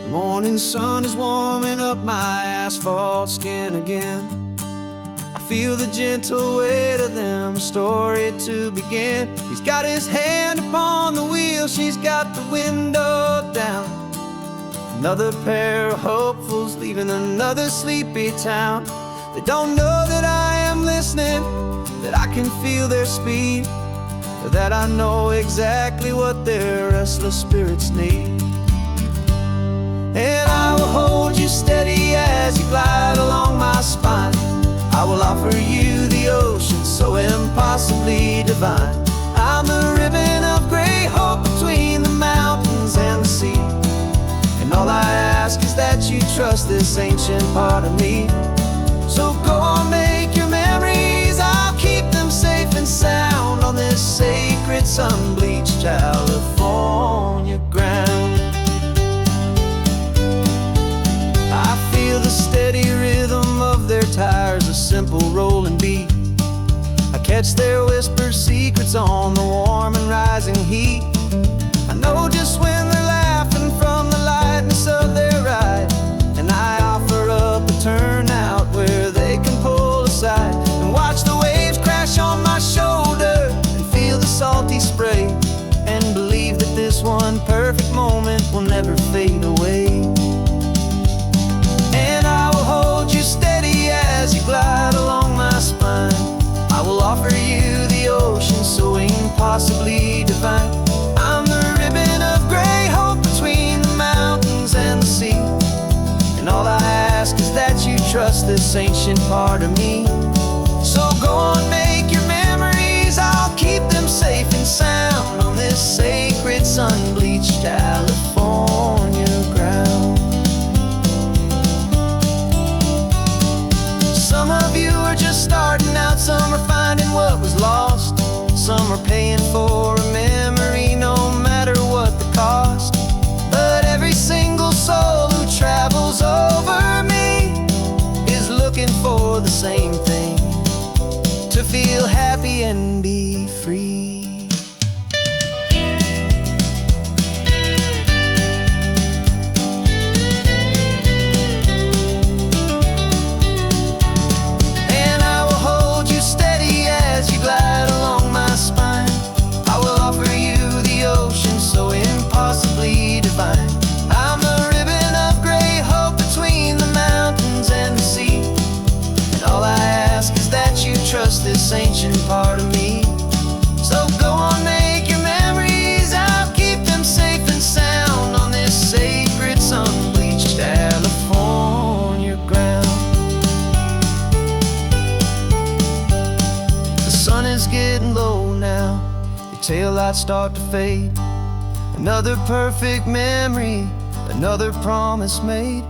The morning sun is warming up my asphalt skin again. I feel the gentle weight of them, a story to begin. He's got his hand upon the wheel, she's got the window down. Another pair of hopefuls leaving another sleepy town. They don't know that I am listening, that I can feel their speed, or that I know exactly what their restless spirits need. And I will hold you steady as you glide along my spine. I will offer you the ocean so impossibly divine. I'm the ribbon of gray hope between the mountains and the sea. And all I ask is that you trust this ancient part of me. So go on, make your memories, I'll keep them safe and sound on this sacred sun-bleached California ground. I feel the steady rhythm of their tires, a simple rolling beat. I catch their whispered secrets on the warm and rising heat. I know just when they're laughing from the lightness of their ride, and I offer up a turnout where they can pull aside and watch the waves crash on my shoulder and feel the salty spray, and believe that this one perfect moment will never fade away. And I will hold you steady as you glide along my spine. I will offer you the ocean so impossibly divine. I'm the ribbon of gray hope between the mountains and the sea. And all I ask is that you trust this ancient part of me. So go on, make your memories, I'll keep them safe and sound on this sacred sun-bleached California ground. Some of you are just starting out, some are finding what was lost. Some are paying for a memory no matter what the cost. But every single soul who travels over me is looking for the same thing, to feel happy and be free. And I will hold you steady as you glide along my spine. I will offer you the ocean so impossibly divine. I'm the ribbon of gray hope between the mountains and the sea. And all I ask is that you trust this ancient part of me. So go on, make your memories, I'll keep them safe and sound on this sacred sun-bleached California ground. The sun is getting low now, your taillights start to fade. Another perfect memory, another promise made.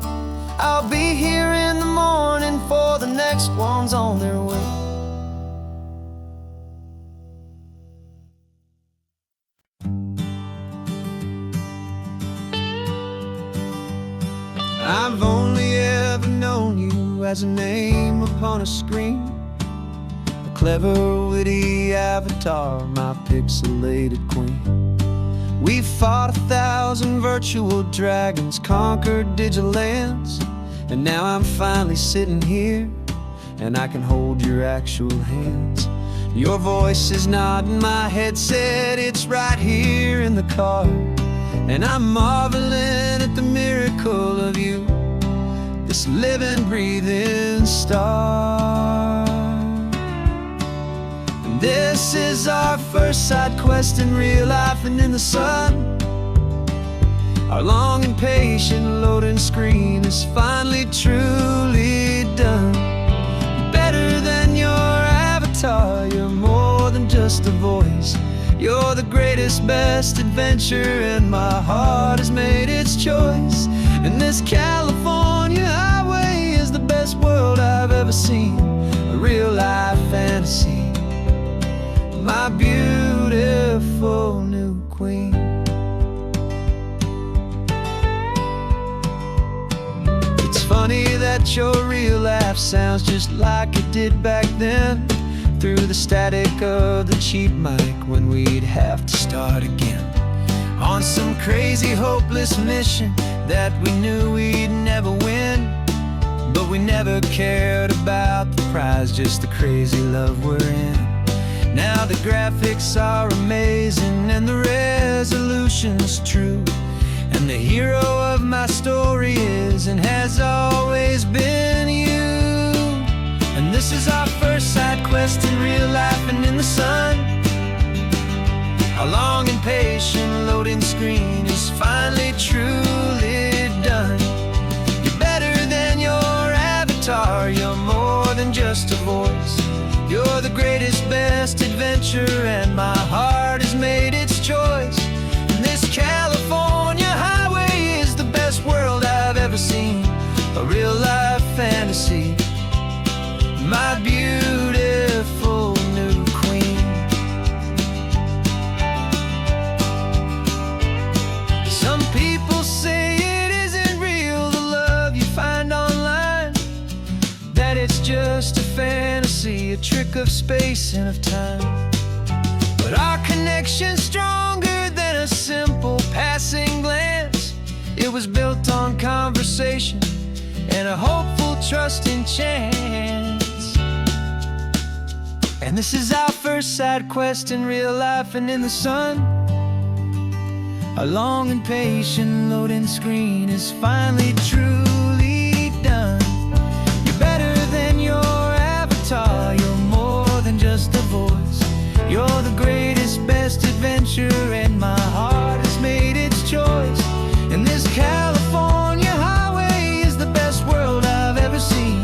I'll be here in the morning for the next ones on their way. I've only ever known you as a name upon a screen, a clever, witty avatar, my pixelated queen. We fought 1,000 virtual dragons, conquered digital lands, and now I'm finally sitting here, and I can hold your actual hands. Your voice is not in my headset, it's right here in the car, and I'm marveling at the miracle of you, this living, breathing star. And this is our first side quest in real life and in the sun. Our long and patient loading screen is finally truly done. Better than your avatar, you're more than just a voice. You're the greatest, best adventure, and my heart has made its choice. And this California highway is the best world I've ever seen, a real life fantasy, my beautiful new queen. It's funny that your real laugh sounds just like it did back then, through the static of the cheap mic when we'd have to start again. On some crazy hopeless mission, that we knew we'd never win, but we never cared about the prize, just the crazy love we're in. Now the graphics are amazing and the resolution's true, and the hero of my story is and has always been you. And this is our first side quest in real life and in the sun. Our long and patient loading screen is finally truly done. You're better than your avatar, you're more than just a voice. You're the greatest, best adventure, and my heart has made its choice. And this California highway is the best world I've ever seen, a real life fantasy, my beautiful new queen. Some people say it isn't real, the love you find online, that it's just a fantasy, a trick of space and of time. But our connection's stronger than a simple passing glance. It was built on conversation and a hopeful, trusting chance. And this is our first side quest in real life and in the sun. Our long and patient loading screen is finally truly done. You're better than your avatar, you're more than just a voice. You're the greatest, best adventure, and my heart has made its choice. And this California highway is the best world I've ever seen,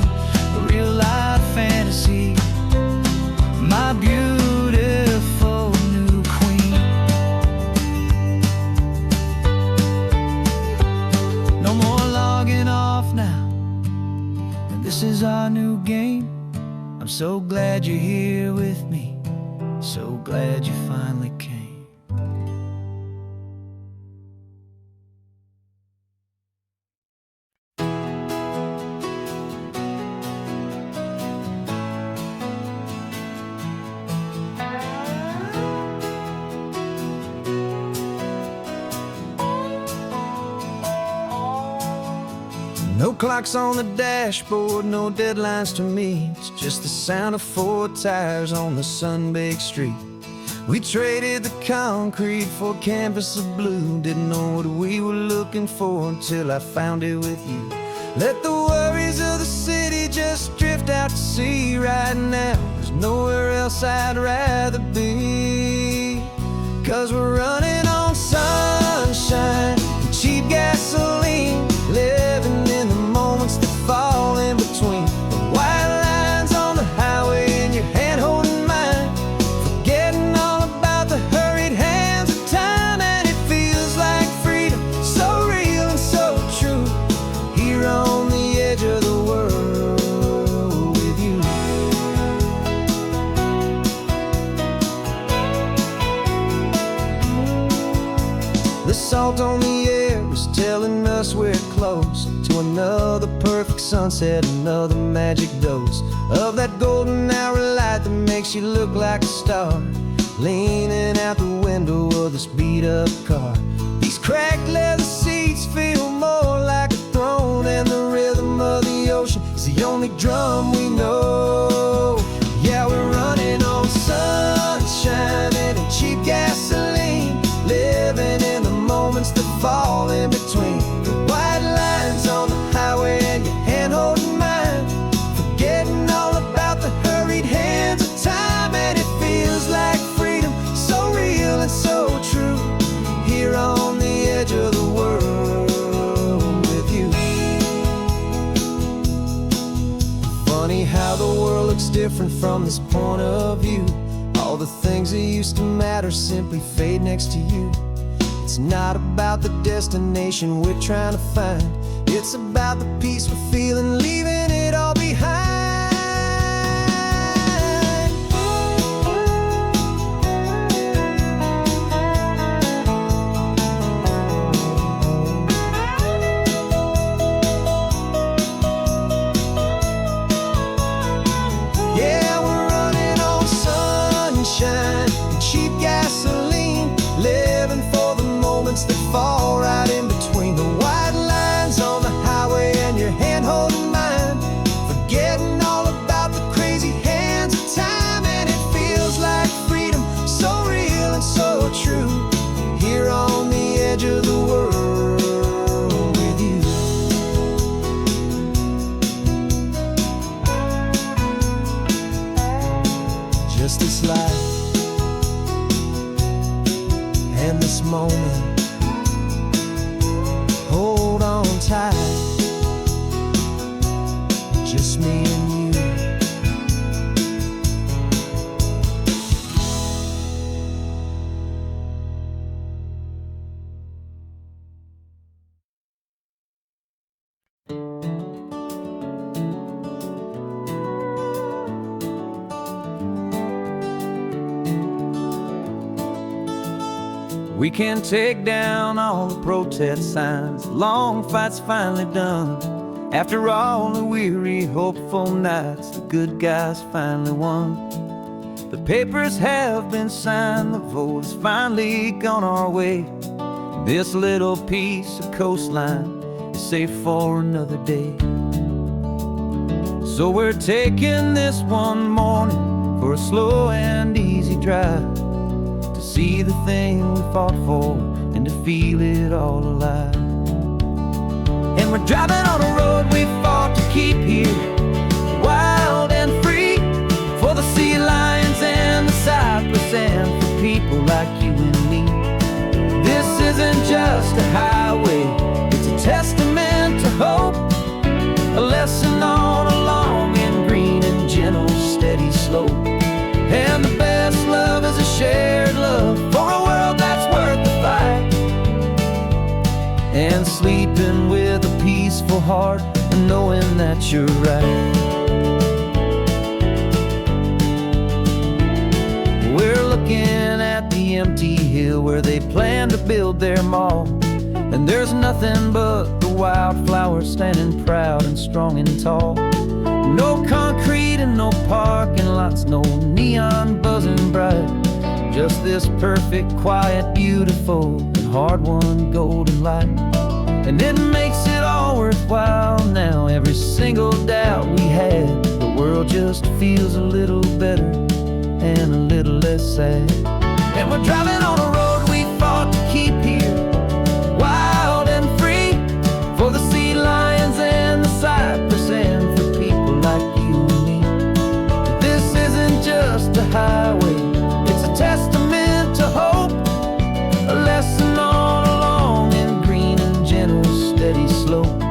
a real life fantasy, my beautiful new queen. No more logging off now, and this is our new game. I'm so glad you're here with me, so glad you finally came. No clocks on the dashboard, no deadlines to meet, it's just the sound of 4 tires on the sun-baked street. We traded the concrete for a canvas of blue, didn't know what we were looking for until I found it with you. Let the worries of the city just drift out to sea right now. There's nowhere else I'd rather be, 'cause we're running on sunshine and cheap gasoline, living in the moments that fall in between the white lines on the highway and your hand holding mine, forgetting all about the hurried hands of time. And it feels like freedom, so real and so true, here on the edge of the world with you. The salt on the air is telling us we're close to another perfect sunset, another magic dose of that golden hour light that makes you look like a star, leaning out the window of this beat-up car. These cracked leather seats feel more like a throne, and the rhythm of the ocean is the only drum we know. Yeah, we're running on sunshine and cheap gasoline, living in the moments that fall in between the white lines on the highway and your hand holding mine, forgetting all about the hurried hands of time. And it feels like freedom, so real and so true, here on the edge of the world with you. Funny how the world looks different from this point of view. All the things that used to matter simply fade next to you. It's not about the destination we're trying to find, it's about the peace we're feeling, leaving it all behind. Yeah, we're running on sunshine and cheap gasoline, living for the moments that fall right in between the white lines this moment. Hold on tight, just me and you. We can take down all the protest signs. Long fight's finally done. After all the weary, hopeful nights, the good guys finally won. The papers have been signed, the vote has finally gone our way. This little piece of coastline is safe for another day. So we're taking this one morning for a slow and easy drive, to see the thing we fought for and to feel it all alive. And we're driving on a road we fought to keep here, wild and free, for the sea lions and the cypress and for people like you and me. This isn't just a highway, it's a testament to hope, a lesson on a long and green and gentle steady slope. And the best love is a shared love for a world that's worth the fight, and sleeping with a peaceful heart and knowing that you're right. We're looking at the empty hill where they plan to build their mall, and there's nothing but the wildflowers standing proud and strong and tall. No concrete and no parking lots, no neon buzzing bright, just this perfect, quiet, beautiful, and hard-won golden light. And it makes it all worthwhile now, every single doubt we had. The world just feels a little better and a little less sad. And we're driving on a road we fought to keep here, wild and free, for the sea lions and the cypress and for people like you and me. This isn't just a highway, it's a testament to hope, a lesson on a long and green and gentle steady slope.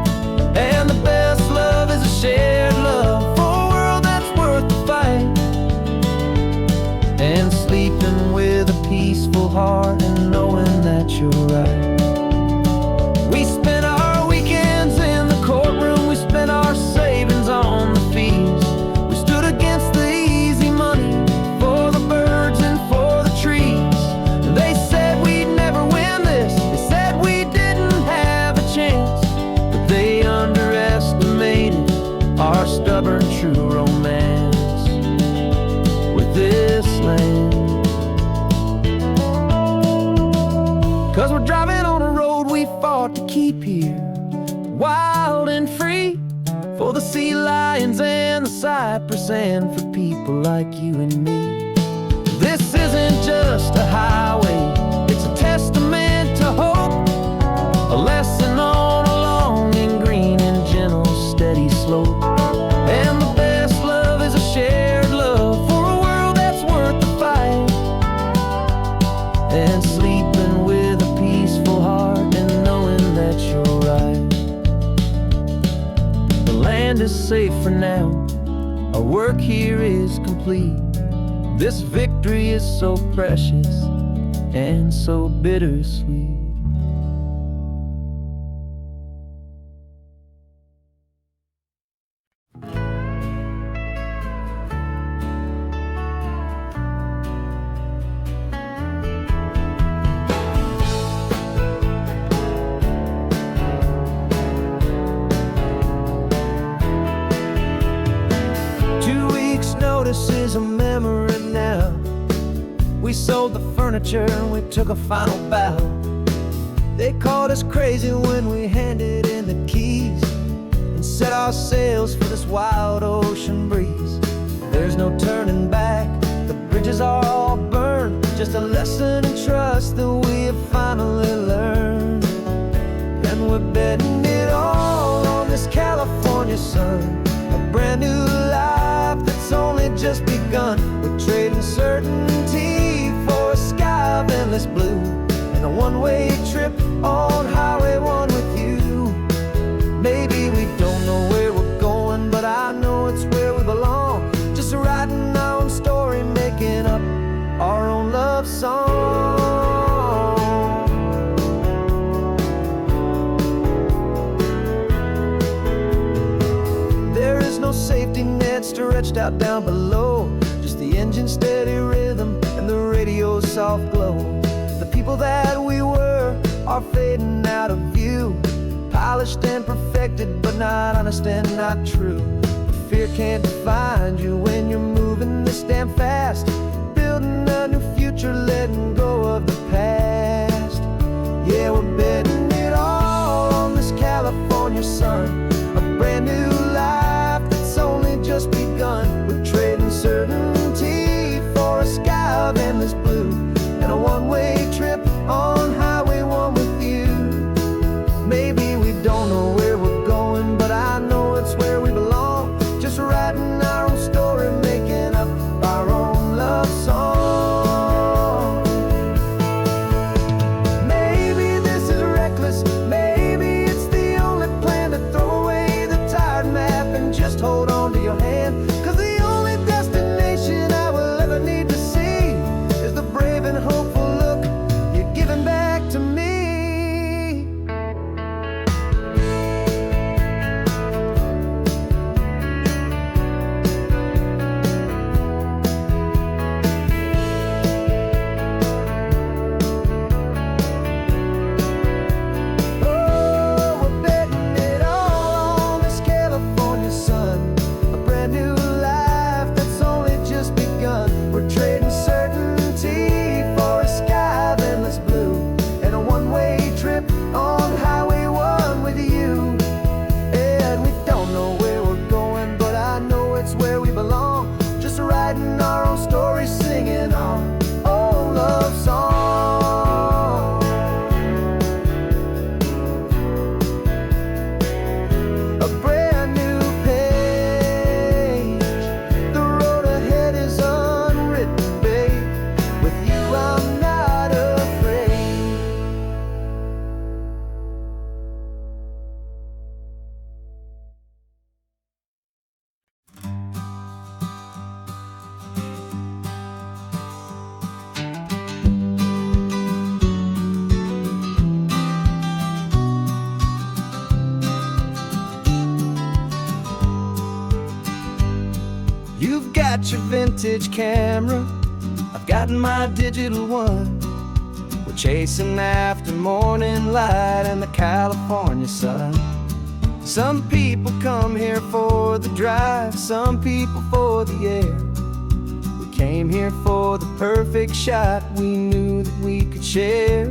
And the best love is a shared love for a world that's worth the fight, and sleeping with a peaceful heart and knowing that you're right. We spent our weekends in the courtroom, we spent our savings on the fees. We stood against the easy money for the birds and for the trees. They said we'd never win this, they said we didn't have a chance, but they underestimated our stubborn true romance with this land. 'Cause we're driving on a road we fought to keep here, wild and free, for the sea lions and the cypress and for people like you and me. This isn't just a highway, it's a testament to hope, a lesson on a long and green and gentle steady slope. And the best love is a shared love for a world that's worth the fight, and sleeping with a peaceful heart and knowing that you're right. The land is safe for now, our work here is complete. This victory is so precious and so bittersweet. Notice is a memory now. We sold the furniture and we took a final bow. They called us crazy when we handed in the keys and set our sails for this wild ocean breeze. There's no turning back, the bridges are all burned, just a lesson in trust that we have finally learned. And we're betting it all on this California sun, a brand new life that's only just begun. We're trading certainty for a sky of endless blue, and and a one-way trip on Highway 1 with you. Maybe we don't know where we're going, but I know it's where we belong. Just writing our own story, making up our own love song. There is no safety net stretched out down below, just the engine's steady rhythm and the radio's soft glow. The people that we were are fading out of view, polished and perfected, but not honest and not true. Fear can't define you when you're moving this damn fast, building a new future, letting go of the past. Yeah, we're betting it all on this California sun, a brand new life that's only just begun. We're trading certainty for a sky of endless blue, and a one-way trip on Highway 1 with you. Maybe we don't know where we're going, but I know it's where we belong. Just writing our own story, making up our own love song. Maybe this is reckless, maybe it's the only plan to throw away the tired map and just hold on to your hand. 'Cause the only destination I will ever need to see is the brave and hopeful look you're giving back to me. You've got your vintage camera, I've got my digital one. We're chasing after morning light and the California sun. Some people come here for the drive, some people for the air. We came here for the perfect shot we knew that we could share.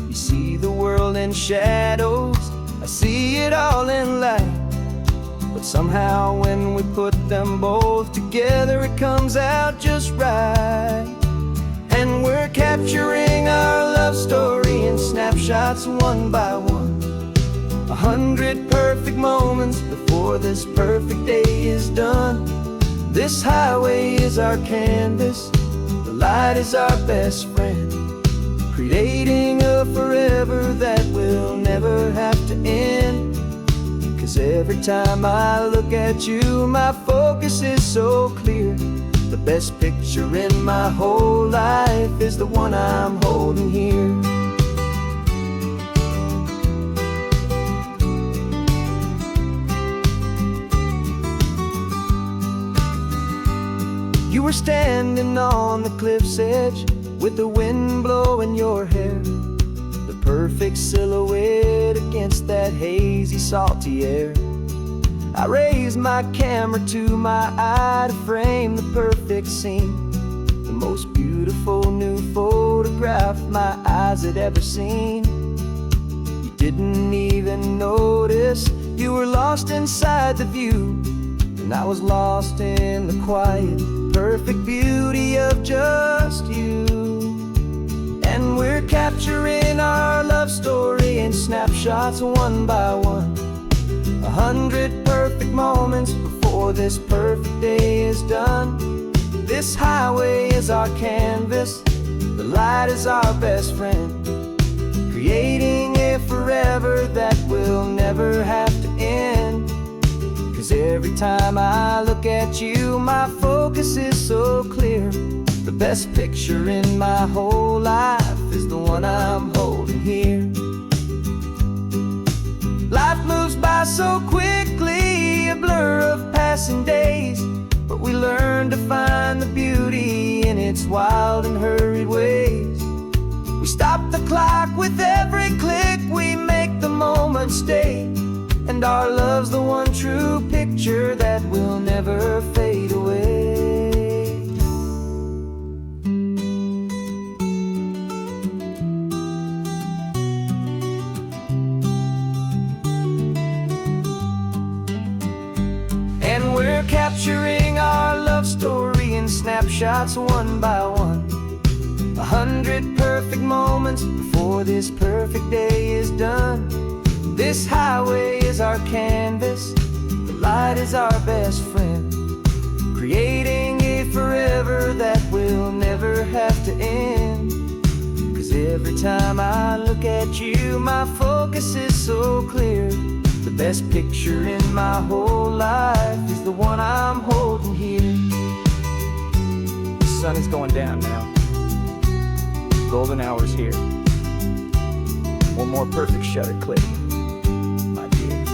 You see the world in shadows, I see it all in light. But somehow when we put them both together, it comes out just right. And we're capturing our love story in snapshots one by one. 100 perfect moments before this perfect day is done. This highway is our canvas, the light is our best friend, creating a forever that will never have to end. 'Cause every time I look at you, my focus is so clear. The best picture in my whole life is the one I'm holding here. You were standing on the cliff's edge with the wind blowing your hair, the perfect silhouette against that hazy, salty air. I raised my camera to my eye to frame the perfect scene, the most beautiful new photograph my eyes had ever seen. You didn't even notice you were lost inside the view, and I was lost in the quiet, perfect beauty of just you. And we're capturing our love story in snapshots one by one. 100 perfect moments before this perfect day is done. This highway is our canvas, the light is our best friend, time I look at you, my focus is so clear. The best picture in my whole life is the one I'm holding here. Life moves by so quickly, a blur of passing days, but we learn to find the beauty in its wild and hurried ways. We stop the clock with every click, we make the moment stay, and our love's the one true picture that will never fade away. And we're capturing our love story in snapshots one by one. 100 perfect moments before this perfect day is done. This highway is our canvas, the light is our best friend, creating a forever that will never have to end. 'Cause every time I look at you, my focus is so clear. The best picture in my whole life is the one I'm holding here. The sun is going down now. Golden hour's here. One more perfect shutter click, my dear.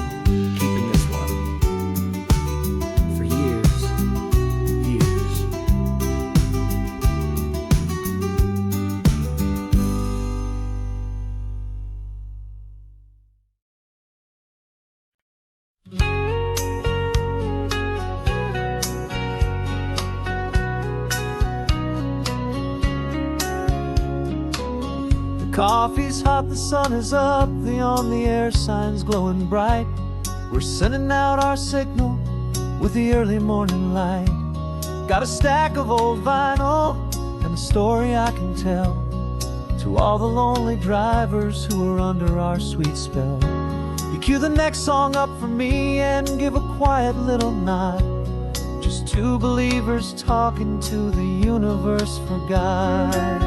Keeping this one for years, years. Coffee's hot, the sun is up, the on-the-air sign's glowing bright. We're sending out our signal with the early morning light. Got a stack of old vinyl and a story I can tell to all the lonely drivers who are under our sweet spell. You cue the next song up for me and give a quiet little nod. Just two believers talking to the universe for God.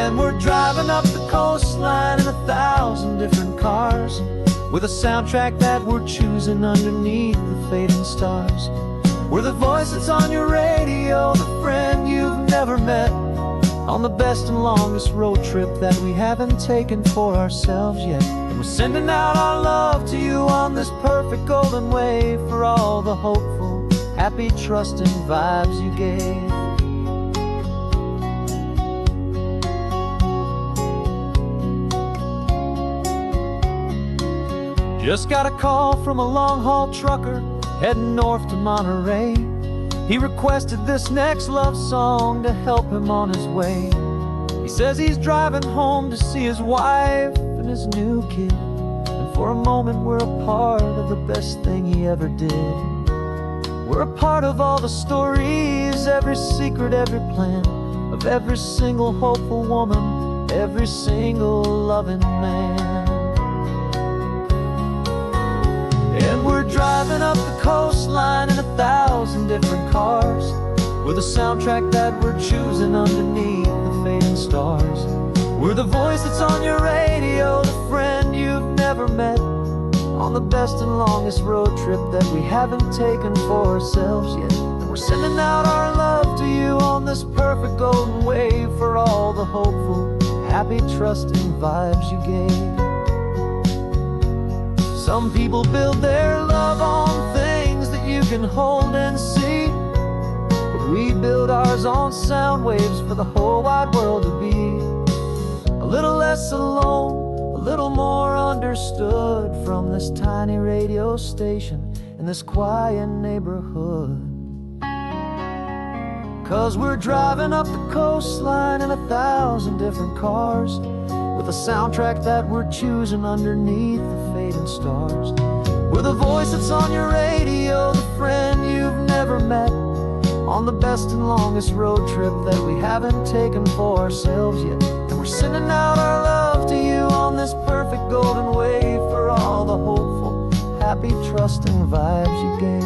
And we're driving up the coastline in 1,000 different cars, with a soundtrack that we're choosing underneath the fading stars. We're the voice that's on your radio, the friend you've never met, on the best and longest road trip that we haven't taken for ourselves yet. And we're sending out our love to you on this perfect golden wave, for all the hopeful, happy, trusting vibes you gave. Just got a call from a long-haul trucker heading north to Monterey. He requested this next love song to help him on his way. He says he's driving home to see his wife and his new kid, and for a moment we're a part of the best thing he ever did. We're a part of all the stories, every secret, every plan, of every single hopeful woman, every single loving man. And we're driving up the coastline in 1,000 different cars, with a soundtrack that we're choosing underneath the fading stars. We're the voice that's on your radio, the friend you've never met, on the best and longest road trip that we haven't taken for ourselves yet. And we're sending out our love to you on this perfect golden wave, for all the hopeful, happy, trusting vibes you gave. Some people build their love on things that you can hold and see, but we build ours on sound waves for the whole wide world to be a little less alone, a little more understood, from this tiny radio station in this quiet neighborhood. 'Cause we're driving up the coastline in 1,000 different cars, with a soundtrack that we're choosing underneath the fading stars. We're the voice that's on your radio, the friend you've never met, on the best and longest road trip that we haven't taken for ourselves yet. And we're sending out our love to you on this perfect golden wave, for all the hopeful, happy, trusting vibes you gave.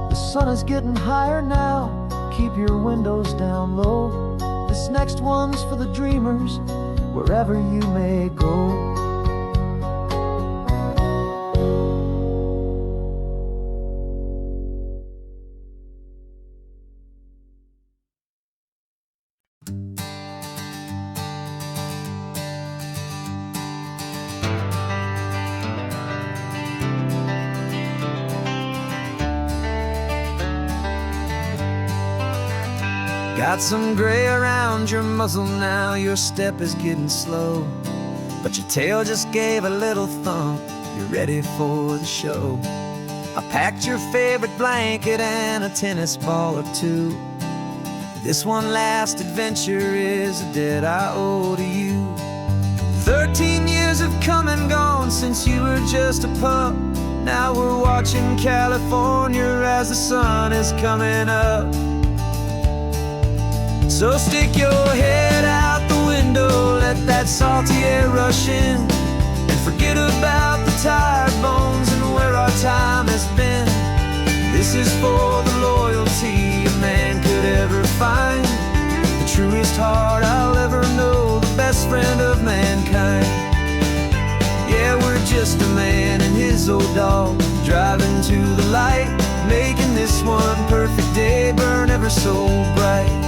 The sun is getting higher now, keep your windows down low. This next one's for the dreamers, wherever you may go. Got some gray around your muzzle now, your step is getting slow, but your tail just gave a little thump, you're ready for the show. I packed your favorite blanket and a tennis ball or two. This one last adventure is a debt I owe to you. 13 years have come and gone since you were just a pup. Now we're watching California as the sun is coming up. So stick your head out the window, let that salty air rush in, and forget about the tired bones and where our time has been. This is for the loyalty a man could ever find, the truest heart I'll ever know, the best friend of mankind. Yeah, we're just a man and his old dog, driving to the light, making this one perfect day burn ever so bright.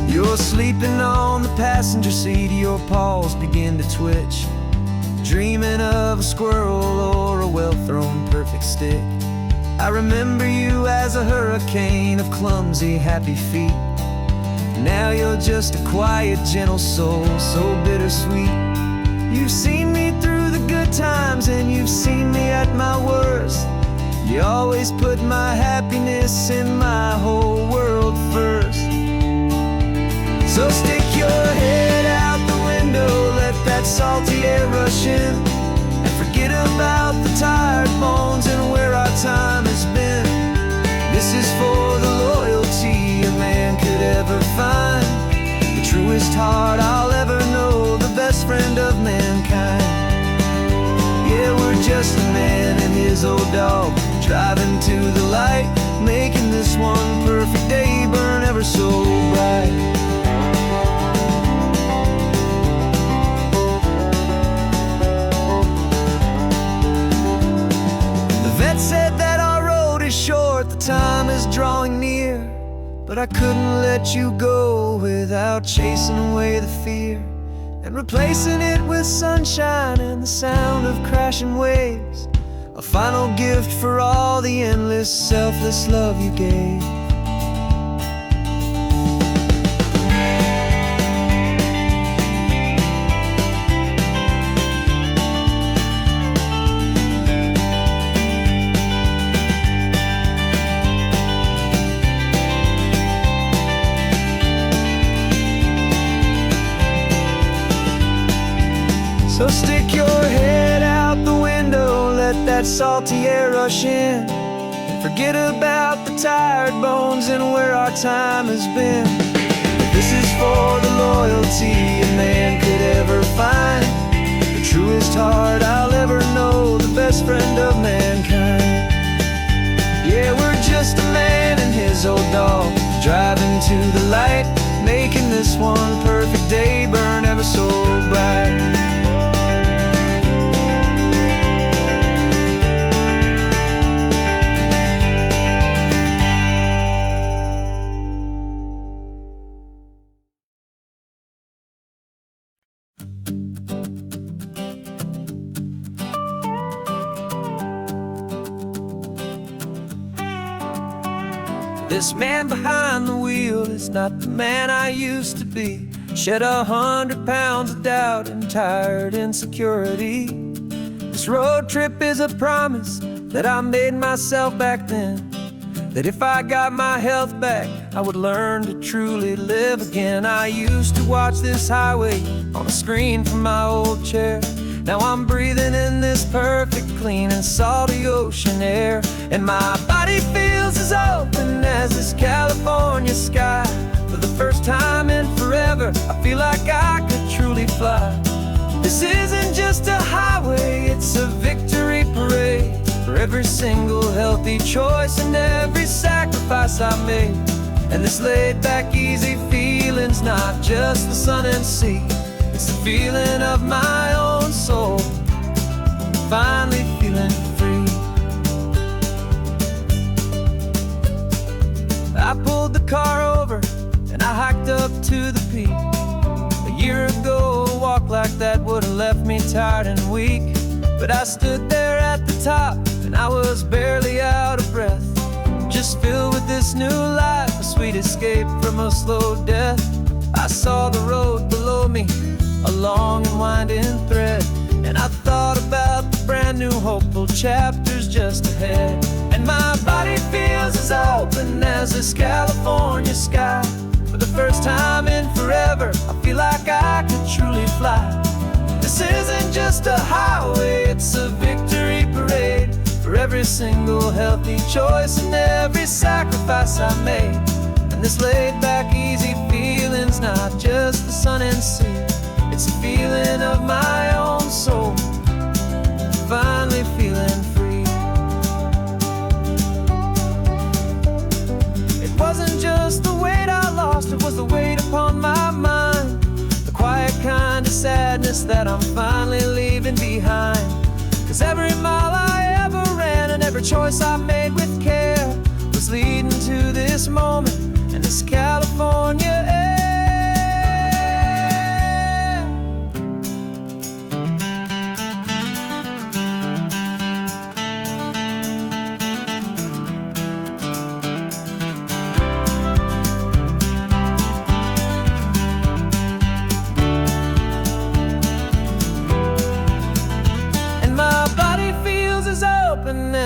You're sleeping on the passenger seat, your paws begin to twitch, dreaming of a squirrel or a well-thrown perfect stick. I remember you as a hurricane of clumsy, happy feet. Now you're just a quiet, gentle soul, so bittersweet. You've seen me through the good times and you've seen me at my worst. You always put my happiness in my whole world first. So stick your head out the window, let that salty air rush in, and forget about the tired bones and where our time has been. This is for the loyalty a man could ever find, the truest heart I'll ever know, the best friend of mankind. Yeah, we're just a man and his old dog, driving to the light, making this one perfect day burn ever so bright. Said that our road is short, the time is drawing near, but I couldn't let you go without chasing away the fear and replacing it with sunshine and the sound of crashing waves, a final gift for all the endless, selfless love you gave. So stick your head out the window, let that salty air rush in, and forget about the tired bones and where our time has been. This is for the loyalty a man could ever find, the truest heart I'll ever know, the best friend of mankind. Yeah, we're just a man and his old dog, driving to the light, making this one perfect day burn ever so bright. This man behind the wheel is not the man I used to be. Shed 100 pounds of doubt and tired insecurity. This road trip is a promise that I made myself back then, that if I got my health back, I would learn to truly live again. I used to watch this highway on a screen from my old chair. Now I'm breathing in this perfect, clean and salty ocean air, and my body feels as open as this California sky. For the first time in forever, I feel like I could truly fly. This isn't just a highway, it's a victory parade for every single healthy choice and every sacrifice I made. And this laid back easy feeling's not just the sun and sea, it's the feeling of my own soul, finally feeling free. I pulled the car over and I hiked up to the peak. A year ago, a walk like that would've left me tired and weak. But I stood there at the top and I was barely out of breath, just filled with this new life, a sweet escape from a slow death. I saw the road below me, a long and winding thread, and I thought about the brand new hopeful chapters just ahead. And my body feels as open as this California sky. For the first time in forever, I feel like I could truly fly. This isn't just a highway, it's a victory parade for every single healthy choice and every sacrifice I made. And this laid back easy feeling's not just the sun and sea, it's a feeling of my own soul, finally feeling free. It wasn't just the weight I lost, it was the weight upon my mind, the quiet kind of sadness that I'm finally leaving behind. 'Cause every mile I ever ran and every choice I made with care was leading to this moment and this California air.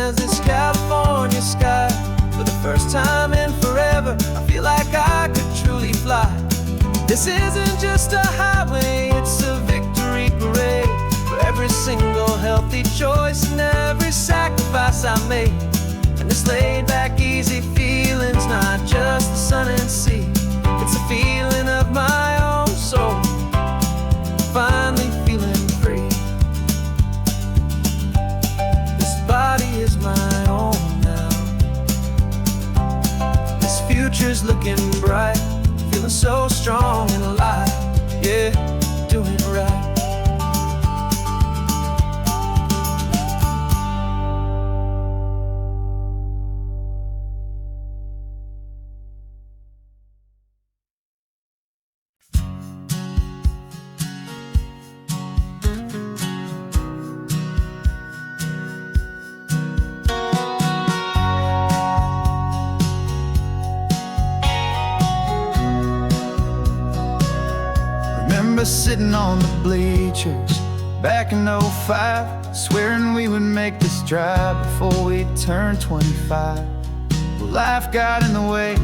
As this California sky, for the first time in forever, I feel like I could truly fly. This isn't just a highway, it's a victory parade for every single healthy choice and every sacrifice I made. And this laid back easy feeling's not just the sun and sea, it's a feeling of my own soul, finally feeling free. Body is my own now. This future's looking bright, feeling so strong and alive. Yeah, doing it right. Sitting on the bleachers back in '05, swearing we would make this drive before we turned 25. Well, life got in the way,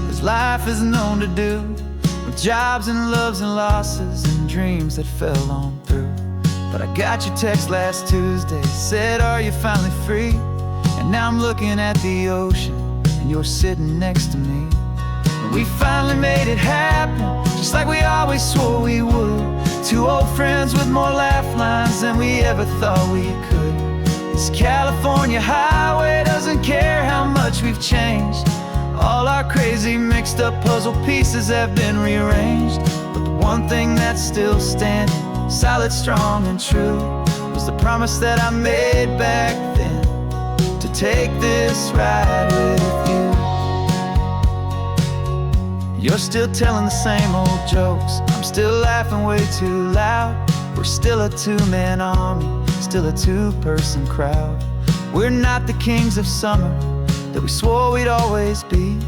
as life is known to do, with jobs and loves and losses and dreams that fell on through. But I got your text last Tuesday, said, are you finally free? And now I'm looking at the ocean and you're sitting next to me. We finally made it happen, just like we always swore we would. Two old friends with more laugh lines than we ever thought we could. This California highway doesn't care how much we've changed. All our crazy mixed up puzzle pieces have been rearranged. But the one thing that's still standing, solid, strong and true, was the promise that I made back then, to take this ride with you. You're still telling the same old jokes, I'm still laughing way too loud. We're still a two-man army, still a two-person crowd. We're not the kings of summer that we swore we'd always be.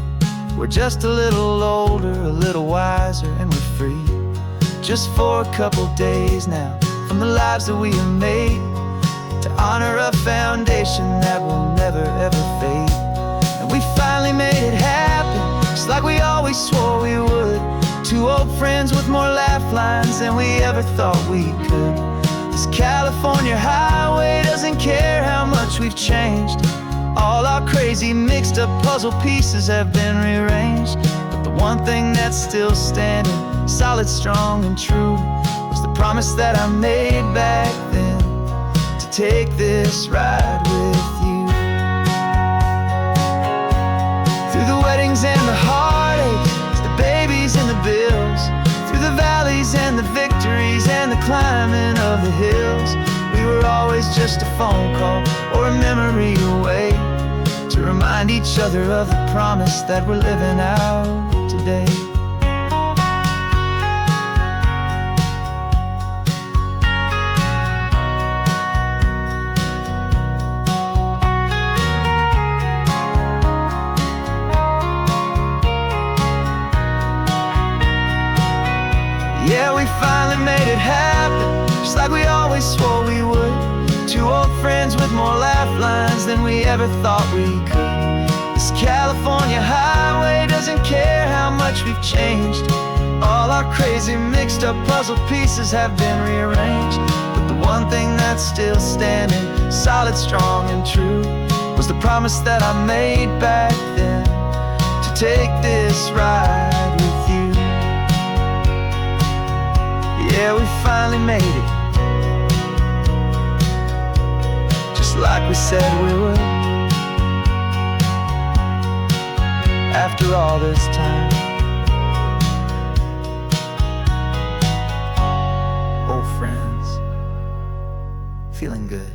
We're just a little older, a little wiser, and we're free. Just for a couple days now, from the lives that we have made, to honor a foundation that will never ever fade. And we finally made it happen, just like we always swore we would. Two old friends with more laugh lines than we ever thought we could. This California highway doesn't care how much we've changed. All our crazy mixed up puzzle pieces have been rearranged. But the one thing that's still standing, solid, strong and true, was the promise that I made back then, to take this ride with you. feelings and the heartaches, the babies and the bills, through the valleys and the victories and the climbing of the hills. We were always just a phone call or a memory away, to remind each other of the promise that we're living out today. Yeah, we finally made it happen, just like we always swore we would. Two old friends with more laugh lines than we ever thought we could. This California highway doesn't care how much we've changed. All our crazy mixed up puzzle pieces have been rearranged, but the one thing that's still standing solid, strong and true, was the promise that I made back then, to take this ride with you. Yeah, we finally made it, just like we said we would. After all this time, old friends, feeling good.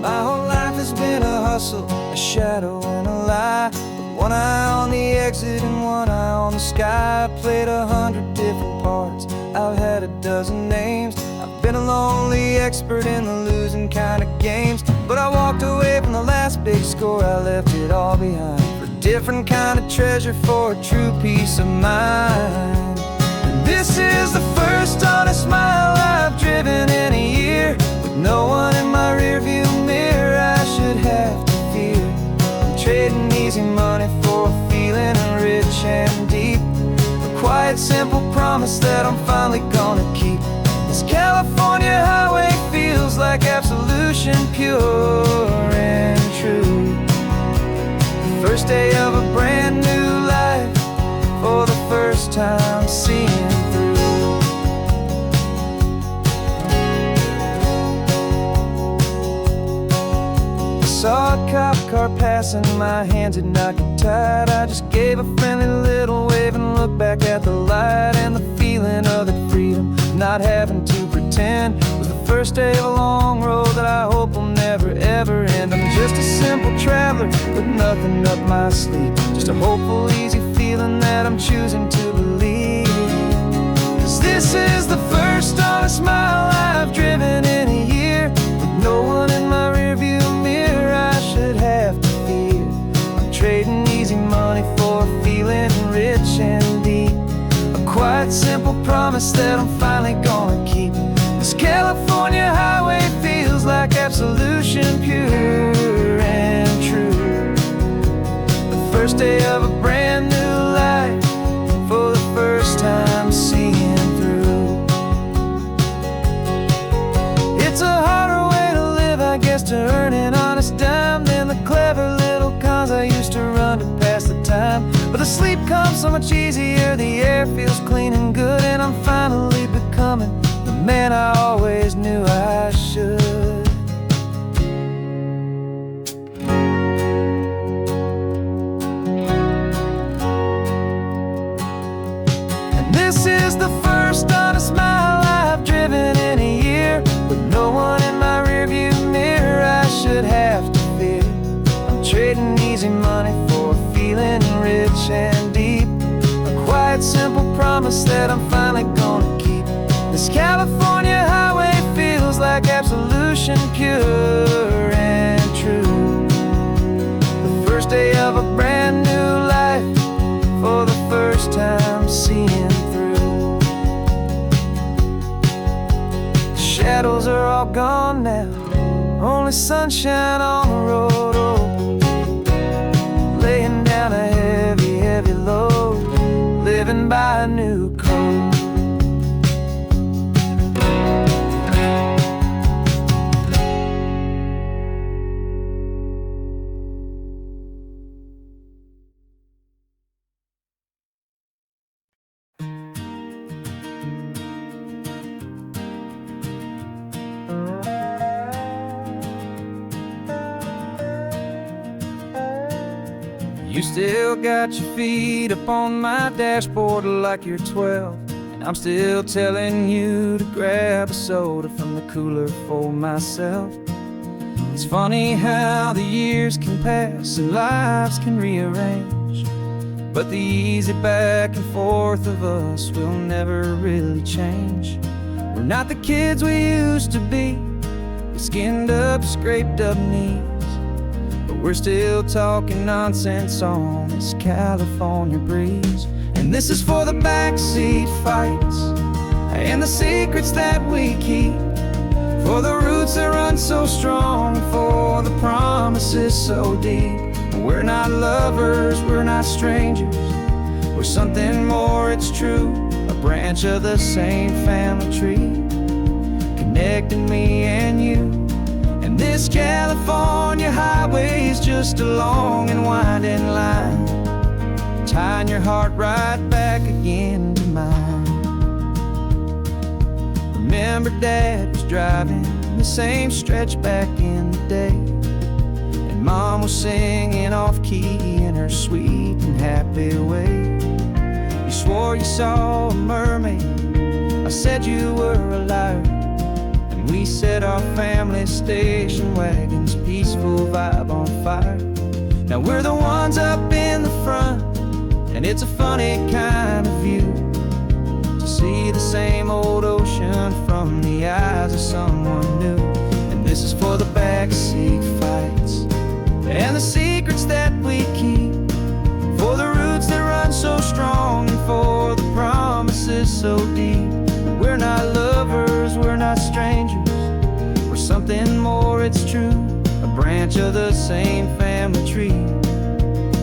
My whole life has been a hustle, a shadow and a lie, with one eye on the exit and one eye on the sky. I played 100 different parts, I've had a dozen names. I've been a lonely expert in the losing kind of games, but I walked away from the last big score, I left it all behind, for a different kind of treasure, for a true peace of mind. And this is the first honest mile I've driven in a year, with no one in my rearview mirror I should have to fear. I'm trading easy money for a feeling rich and deep, a quiet, simple promise that I'm finally gonna keep. This California highway feels like absolution, pure and true. The first day of a brand new life, for the first time seeing through. Saw a cop car passing, my hands had not got tied. I just gave a friendly little wave and looked back at the light, and the feeling of the freedom, not having to pretend, was the first day of a long road that I hope will never ever end. I'm just a simple traveler with nothing up my sleeve, just a hopeful, easy feeling that I'm choosing to believe. 'Cause this is the first honest mile I've driven in a year, with no one in my rearview mirror I should have to fear. I'm trading easy money for a feeling rich and deep, a quiet, simple promise that I'm finally gonna keep. This California highway feels like absolution, pure and true. The first day of a brand new life, for the first time seeing through. It's a harder way to live, I guess, to earn an honest dime, than the clever little cons I used to run to pass the time. But the sleep comes so much easier, the air feels clean and good, and I'm finally becoming the man I always knew I should. And this is the first honest mile I've driven in a year, with no one in my rearview mirror I should have to fear. I'm trading easy money for a feeling rich and deep, a quiet, simple promise that I'm finally gonna keep. This California highway feels like absolution, pure and true. The first day of a brand new life, for the first time seeing through. The shadows are all gone now, only sunshine on the road. Oh, laying down a heavy, heavy load, living by a new code. You still got your feet up on my dashboard like you're 12, and I'm still telling you to grab a soda from the cooler for myself. It's funny how the years can pass and lives can rearrange, but the easy back and forth of us will never really change. We're not the kids we used to be, with skinned up, scraped up knees, but we're still talking nonsense on this California breeze. And this is for the backseat fights and the secrets that we keep, for the roots that run so strong, for the promises so deep. We're not lovers, we're not strangers, we're something more, it's true. A branch of the same family tree, connecting me and you. And this California highway is just a long and winding line, tying your heart right back again to mine. Remember Dad was driving the same stretch back in the day, and Mom was singing off-key in her sweet and happy way. You swore you saw a mermaid, I said you were a liar, and we set our family station wagon's peaceful vibe on fire. Now we're the ones up in the front, and it's a funny kind of view to see the same old ocean from the eyes of someone new. And this is for the backseat fights and the secrets that we keep, for the roots that run so strong, and for the promises so deep. We're not lovers, we're not strangers, we're something more, it's true. A branch of the same family tree,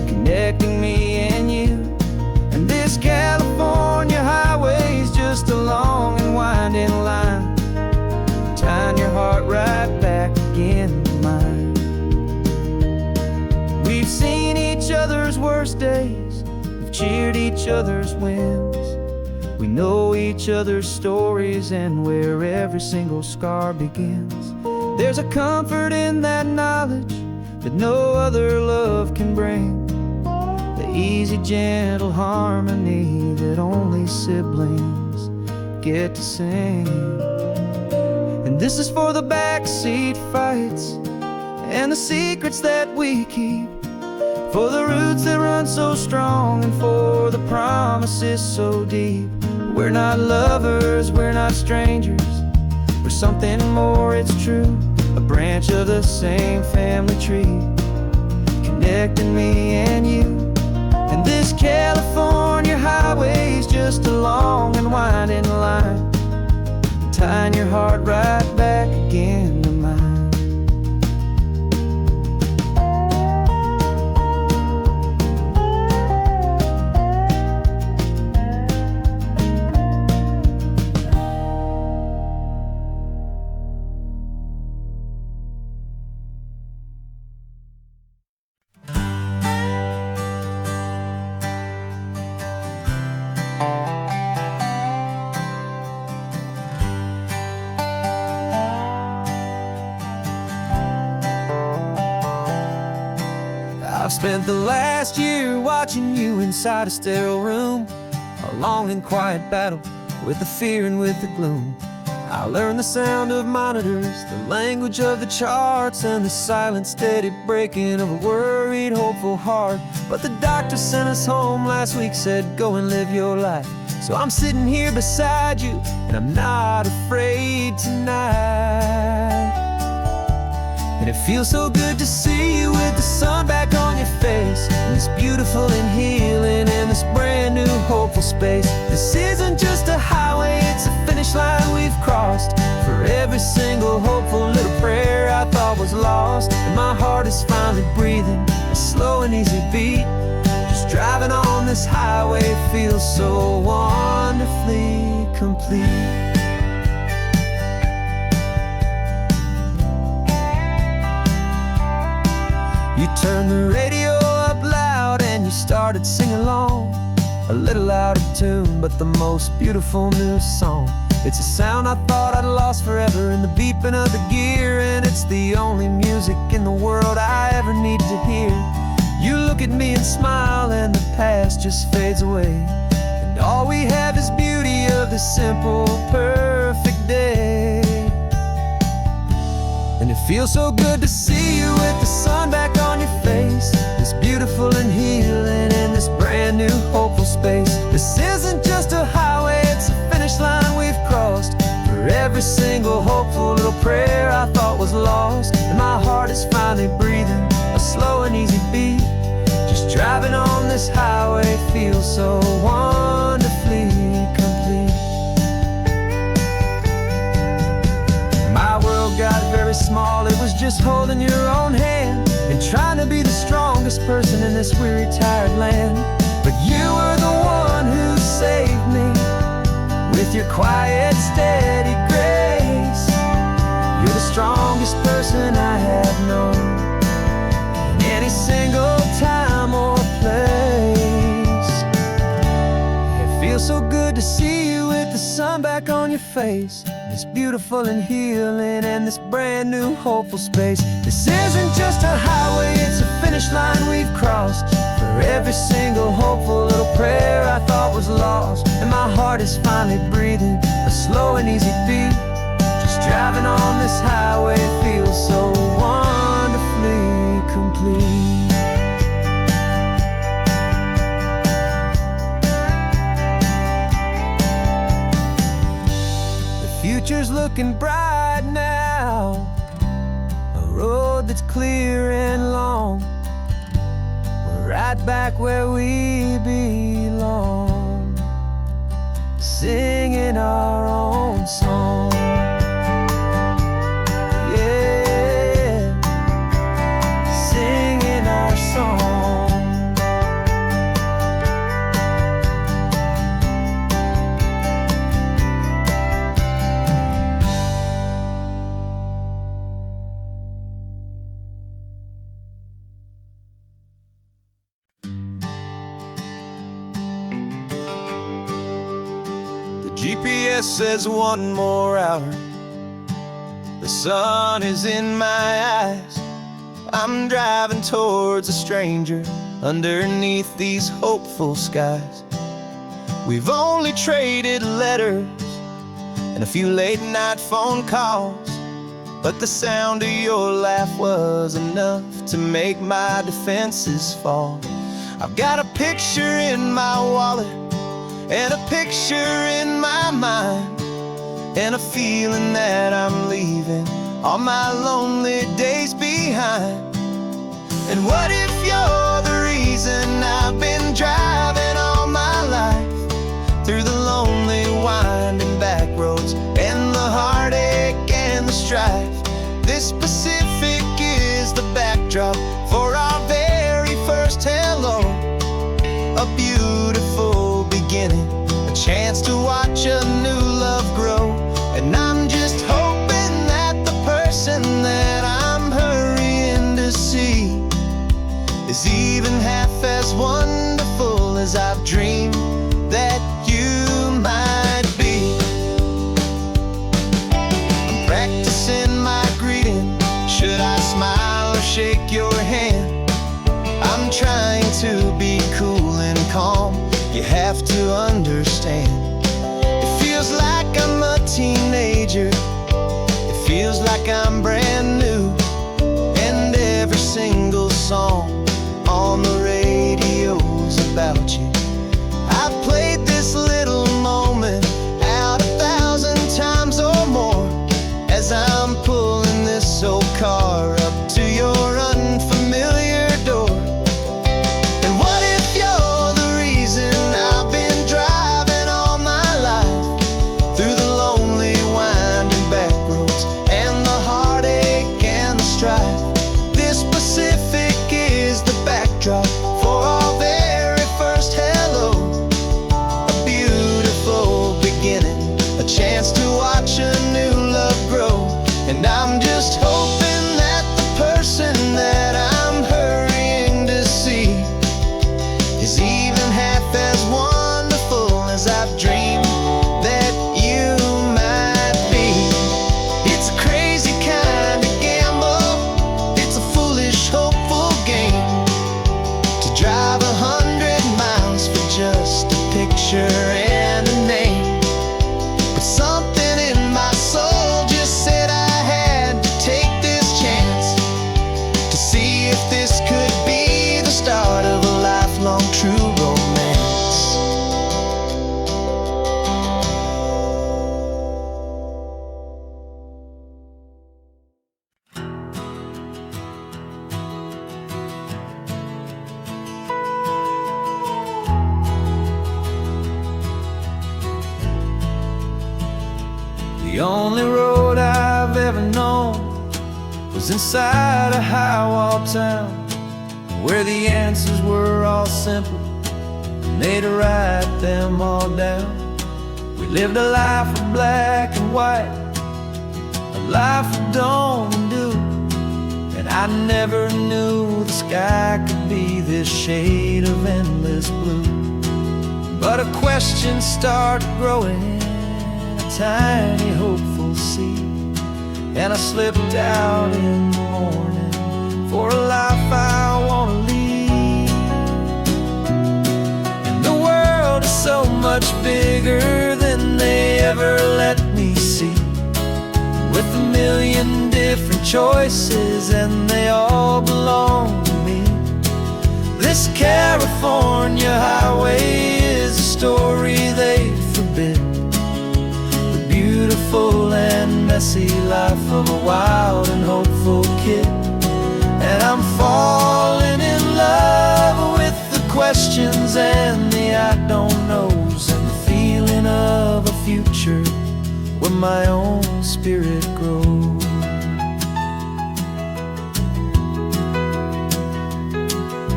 connecting me and you. And this California highway is just a long and winding line, tying your heart right back again to mine. We've seen each other's worst days, we've cheered each other's wins, we know each other's stories and where every single scar begins. There's a comfort in that knowledge that no other love can bring, the easy, gentle harmony that only siblings get to sing. And this is for the backseat fights and the secrets that we keep, for the roots that run so strong, and for the promises so deep. We're not lovers, we're not strangers, we're something more, it's true. A branch of the same family tree, connecting me and you. And this California highway is just a long and winding line, tying your heart right back again to mine. I've spent the last year watching you inside a sterile room, a long and quiet battle with the fear and with the gloom. I learned the sound of monitors, the language of the charts, and the silent, steady breaking of a worried, hopeful heart. But the doctor sent us home last week, said go and live your life. So I'm sitting here beside you, and I'm not afraid tonight. And it feels so good to see you with the sun back on your face, and it's beautiful and healing in this brand new hopeful space. This isn't just a highway, it's a finish line we've crossed, for every single hopeful little prayer I thought was lost. And my heart is finally breathing a slow and easy beat. Just driving on this highway feels so wonderfully complete. You turned the radio up loud and you started singing along, a little out of tune, but the most beautiful new song. It's a sound I thought I'd lost forever in the beeping of the gear, and it's the only music in the world I ever need to hear. You look at me and smile, and the past just fades away, and all we have is beauty of this simple, perfect day. And it feels so good to see you with the sun back on your face, this beautiful and healing in this brand new hopeful space. This isn't just a highway, it's a finish line we've crossed. For every single hopeful little prayer I thought was lost, and my heart is finally breathing a slow and easy beat. Just driving on this highway feels so wonderfully complete. My world got very small, it was just holding your own hand and trying to be the strongest person in this weary, tired land. But you were the one who saved me with your quiet, steady grace. You're the strongest person I have known in any single time or place. It feels so good to see you with the sun back on your face, this beautiful and healing and this brand new hopeful space. This isn't just a highway, it's a finish line we've crossed. For every single hopeful little prayer I thought was lost, and my heart is finally breathing a slow and easy beat. Just driving on this highway feels so wonderfully complete. Future's looking bright now, a road that's clear and long. We're right back where we belong, singing our own song. Yeah, singing our song. GPS says 1 more hour. The sun is in my eyes. I'm driving towards a stranger underneath these hopeful skies. We've only traded letters and a few late night phone calls, but the sound of your laugh was enough to make my defenses fall. I've got a picture in my wallet and a picture in my mind, and a feeling that I'm leaving all my lonely days behind. And what if you're the reason I've been driving all my life, through the lonely winding back roads and the heartache and the strife? This Pacific is the backdrop for our very first hello, a beautiful beginning, a chance to watch a new love grow. And I'm just hoping that the person that I'm hurrying to see is even half as wonderful as I've dreamed that you might be. I'm practicing my greeting. Should I smile or shake your hand? I'm trying to be cool and calm. You have to understand, it feels like I'm a teenager. It feels like I'm brand new, and every single song on the radio's about you. I've played this little moment out 1,000 times or more, as I'm pulling this old car up to your unfamiliar door. And what if you're the reason I've been driving all my life, through the lonely winding back roads and the heartache and the strife? This Pacific is the backdrop for our very first hello, a beautiful beginning, a chance to watch a new love grow. And I'm just hoping that the person that I'm hurrying to see is even half as wonderful as I've dreamed that you might be. It's a crazy kind of gamble, it's a foolish, hopeful game, to The only road I've ever known was inside a high-wall town, where the answers were all simple, and they'd write them all down. We lived a life of black and white, a life of dawn and dew, and I never knew the sky could be this shade of endless blue. But a question started growing, a tiny hopeful seed, and I slipped out in the morning for a life I want to lead. And the world is so much bigger than they ever let me see, with a million different choices and they all belong to me. This California highway is a story they forbid, the beautiful and messy life of a wild and hopeful kid. And I'm falling in love with the questions and the I don't knows, and the feeling of a future where my own spirit grows.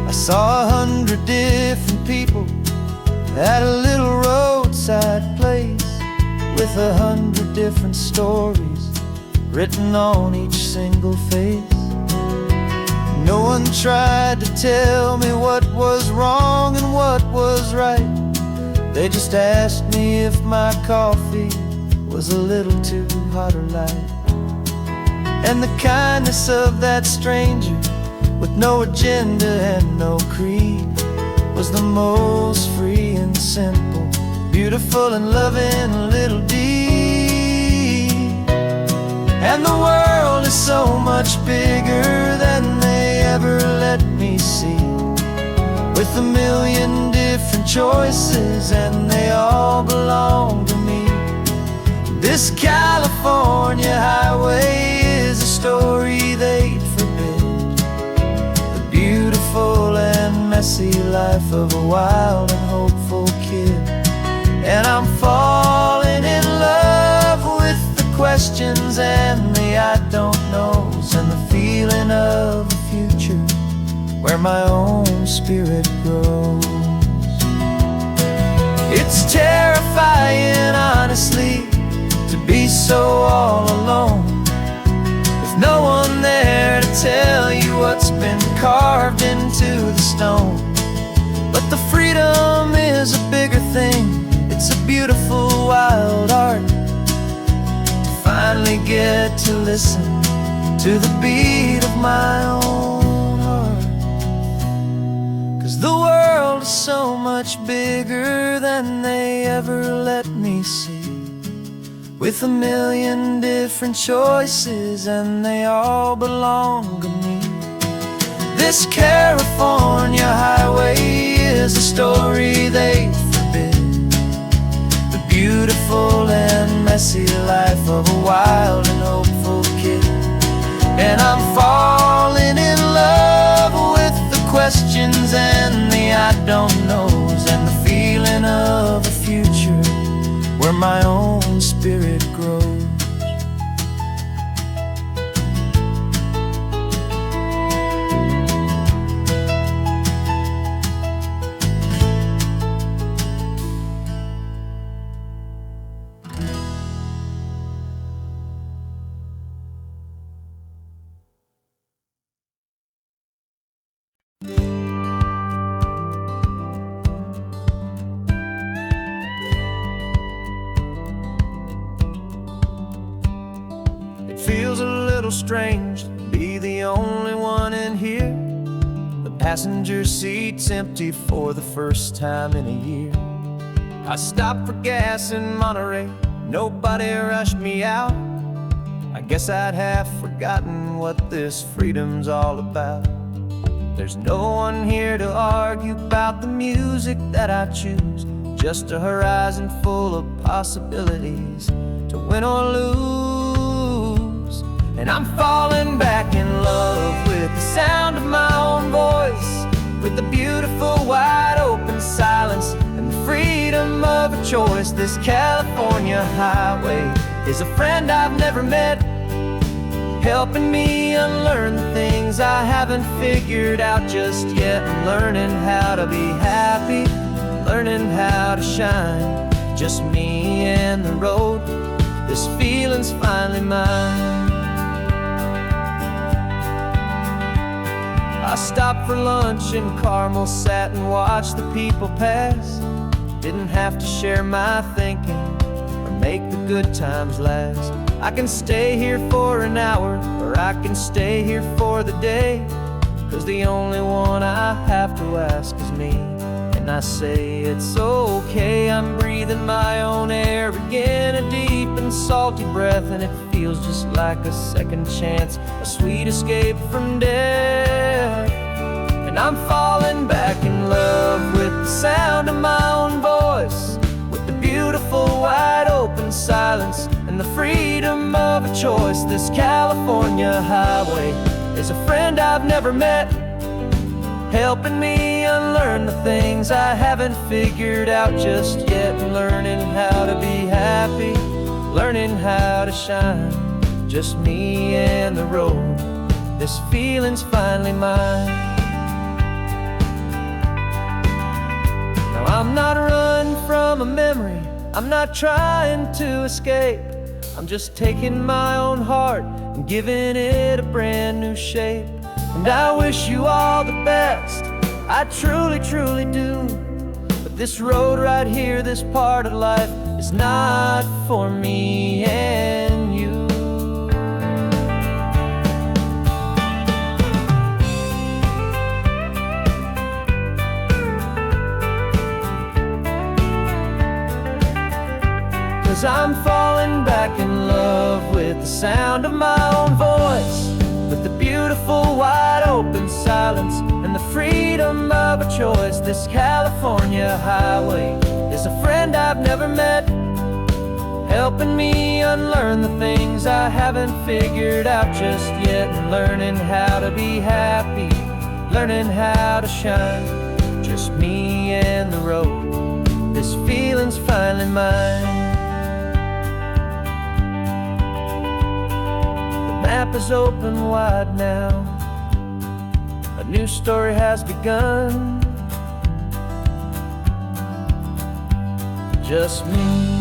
I saw 100 different people at a little roadside place, with 100 different stories written on each single face. No one tried to tell me what was wrong and what was right. They just asked me if my coffee was a little too hot or light. And the kindness of that stranger, with no agenda and no creed, was the most free and simple, beautiful and loving little deed. And the world is so much bigger than they ever let me see, with a million different choices and they all belong to me. This California highway is a story they'd forbid, the beautiful and messy life of a wild and hopeful kid. And I'm falling in love with the questions and the I don't knows, and the feeling of a future where my own spirit grows. It's terrifying, honestly, to be so all alone, with no one there to tell you what's been carved into the stone. But the freedom is a bigger thing, it's a beautiful wild art, to finally get to listen to the beat of my own heart. 'Cause the world is so much bigger than they ever let me see, with a million different choices and they all belong to me. This California highway is a story they forbid, the beautiful and messy life of a wild and hopeful kid. And I'm falling in love with the questions and the I don't knows, and the feeling of a future where my own spirit grows. Feels a little strange to be the only one in here. The passenger seat's empty for the first time in a year. I stopped for gas in Monterey, nobody rushed me out. I guess I'd half forgotten what this freedom's all about. There's no one here to argue about the music that I choose, just a horizon full of possibilities to win or lose. And I'm falling back in love with the sound of my own voice, with the beautiful wide open silence and the freedom of a choice. This California highway is a friend I've never met, helping me unlearn the things I haven't figured out just yet. I'm learning how to be happy, learning how to shine, just me and the road. This feeling's finally mine. I stopped for lunch in Carmel, sat and watched the people pass. Didn't have to share my thinking or make the good times last. I can stay here for an hour, or I can stay here for the day, 'cause the only one I have to ask is me. And I say it's okay, I'm breathing my own air again, a deep and salty breath, and it feels just like a second chance, a sweet escape from death. And I'm falling back in love with the sound of my own voice, with the beautiful wide open silence and the freedom of a choice. This California highway is a friend I've never met, helping me unlearn the things I haven't figured out just yet. Learning how to be happy, learning how to shine, just me and the road. This feeling's finally mine. Now I'm not running from a memory, I'm not trying to escape. I'm just taking my own heart and giving it a brand new shape. And I wish you all the best, I truly, truly do. But this road right here, this part of life, is not for me and you. 'Cause I'm falling back in love with the sound of my own voice, with the beautiful wide open silence and the freedom of a choice. This California highway is a friend I've never met, helping me unlearn the things I haven't figured out just yet. And learning how to be happy, learning how to shine, just me and the road. This feeling's finally mine. The map is open wide now, a new story has begun, just me.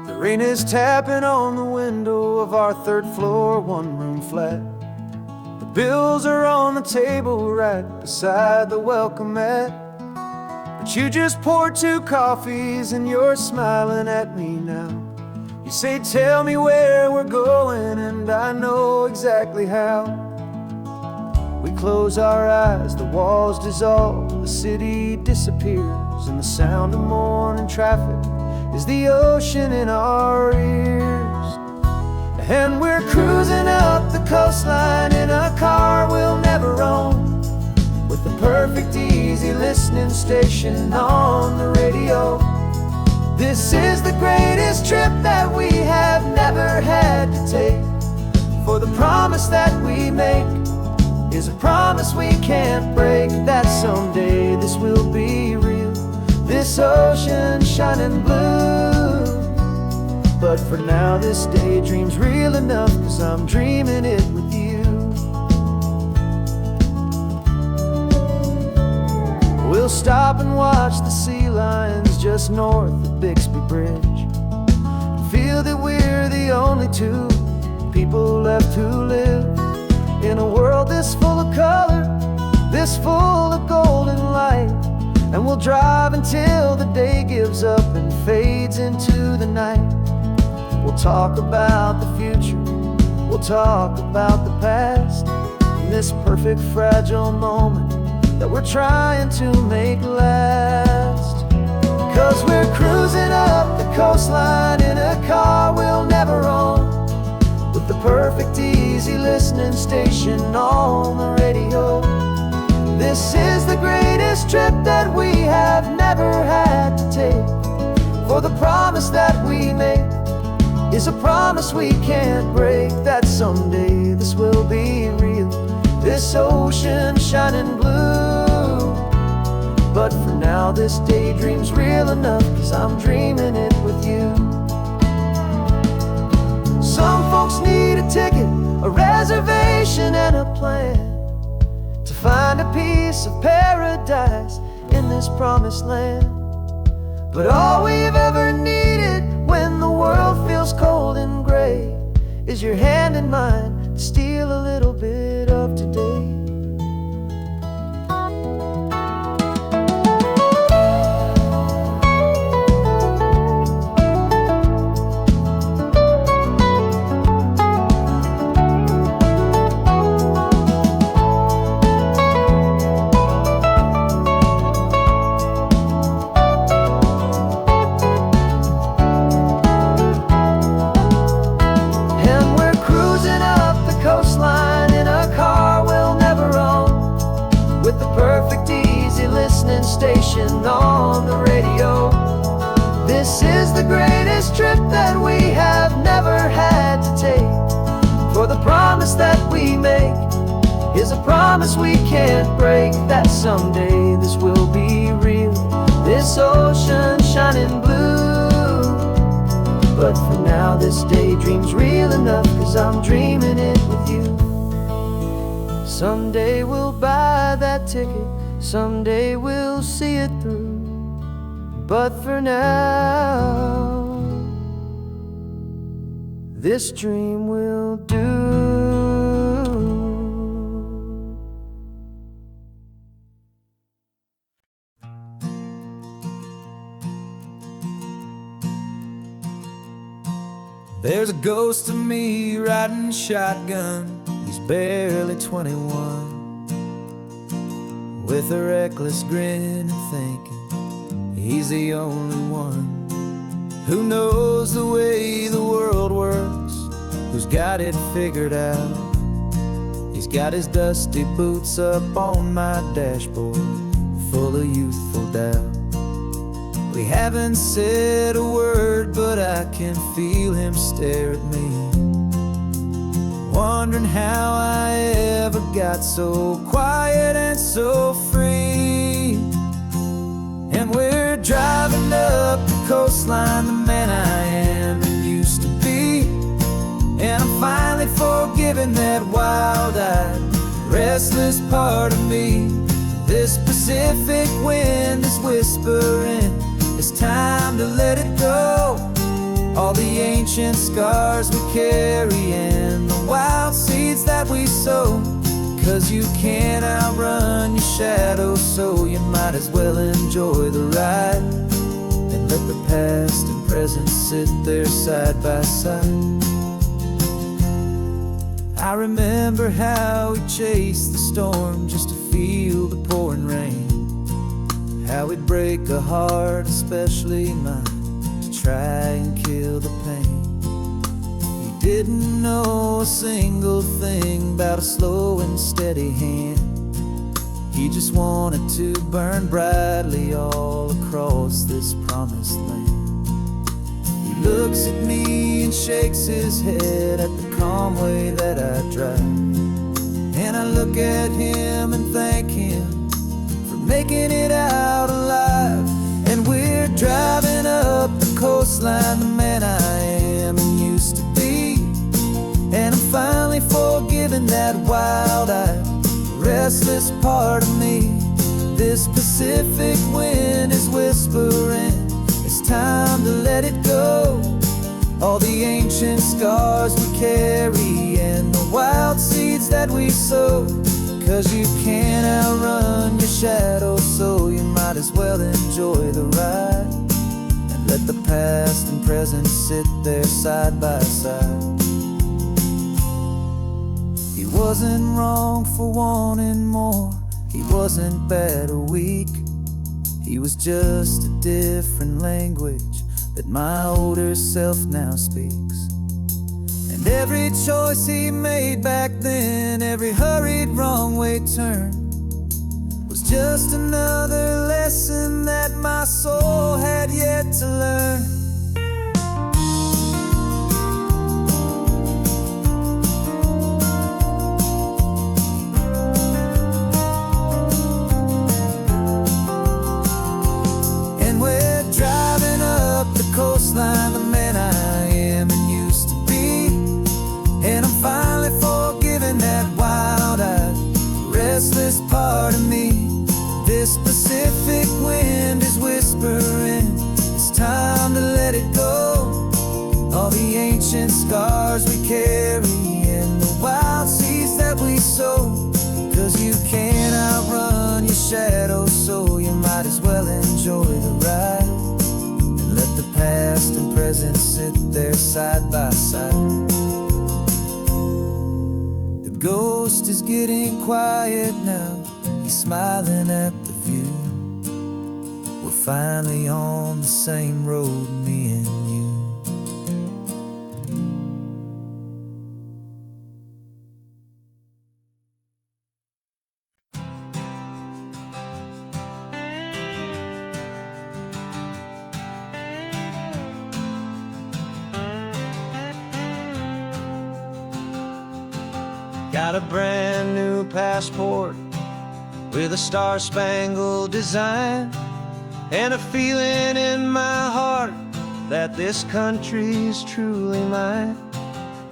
The rain is tapping on the window of our third floor, one-room flat. The bills are on the table right beside the welcome mat. But you just poured 2 coffees and you're smiling at me now. You say, tell me where we're going, and I know exactly how. We close our eyes, the walls dissolve, the city disappears, and the sound of morning traffic is the ocean in our ears. And we're cruising up the coastline in a car we'll never own, with the perfect easy listening station on the radio. This is the greatest trip that we have never had to take, for the promise that we make is a promise we can't break, that someday this will be real, this ocean shining blue. But for now this daydream's real enough, 'cause I'm dreaming it with you. We'll stop and watch the sea lions just north of Bixby Bridge, and feel that we're the only 2 people left who live in a world this full of color, this full of golden light. And we'll drive until the day gives up and fades into the night. We'll talk about the future, we'll talk about the past, in this perfect fragile moment that we're trying to make last. 'Cause we're cruising up the coastline in a car we'll never own, with the perfect easy listening station on the radio. This is the greatest trip that we have never had to take, for the promise that we make is a promise we can't break, that someday this will be real, this ocean shining blue. But for now this daydream's real enough, 'cause I'm dreaming it with you. Some folks need a ticket, a reservation and a plan to find a piece of paradise in this promised land. But all we've ever needed when the world feels cold and gray is your hand in mine to steal a little bit of today. Station on the radio. This is the greatest trip that we have never had to take, for the promise that we make is a promise we can't break, that someday this will be real, this ocean shining blue. But for now this daydream's real enough, 'cause I'm dreaming it with you. Someday we'll buy that ticket, someday we'll see it through. But for now, this dream will do. There's a ghost of me riding shotgun. He's barely 21, with a reckless grin and thinking he's the only one who knows the way the world works, who's got it figured out. He's got his dusty boots up on my dashboard, full of youthful doubt. We haven't said a word, but I can feel him stare at me, wondering how I ever got so quiet and so free. And we're driving up the coastline, the man I am and used to be. And I'm finally forgiving that wild-eyed, restless part of me. This Pacific wind is whispering, it's time to let it go. All the ancient scars we carry and the wild seeds that we sow. 'Cause you can't outrun your shadow, so you might as well enjoy the ride and let the past and present sit there side by side. I remember how we chased the storm just to feel the pouring rain, how we'd break a heart, especially mine, to try and kill the pain. He didn't know a single thing about a slow and steady hand. He just wanted to burn brightly all across this promised land. He looks at me and shakes his head at the calm way that I drive, and I look at him and thank him for making it out alive. And we're driving up the coastline, the man I am and used to be. And I'm finally forgiving that wild-eyed, restless part of me. This Pacific wind is whispering, it's time to let it go. All the ancient scars we carry and the wild seeds that we sow. 'Cause you can't outrun your shadow, so you might as well enjoy the ride and let the past and present sit there side by side. He wasn't wrong for wanting more, he wasn't bad or weak. He was just a different language that my older self now speaks. And every choice he made back then, every hurried wrong way turn, was just another lesson that my soul had yet to learn. Pacific wind is whispering, it's time to let it go. All the ancient scars we carry and the wild seeds that we sow. 'Cause you can't outrun your shadow, so you might as well enjoy the ride. And let the past and present sit there side by side. The ghost is getting quiet now, he's smiling at the view. We're finally on the same road, me and you. Got a brand new passport with a star-spangled design, and a feeling in my heart that this country's truly mine.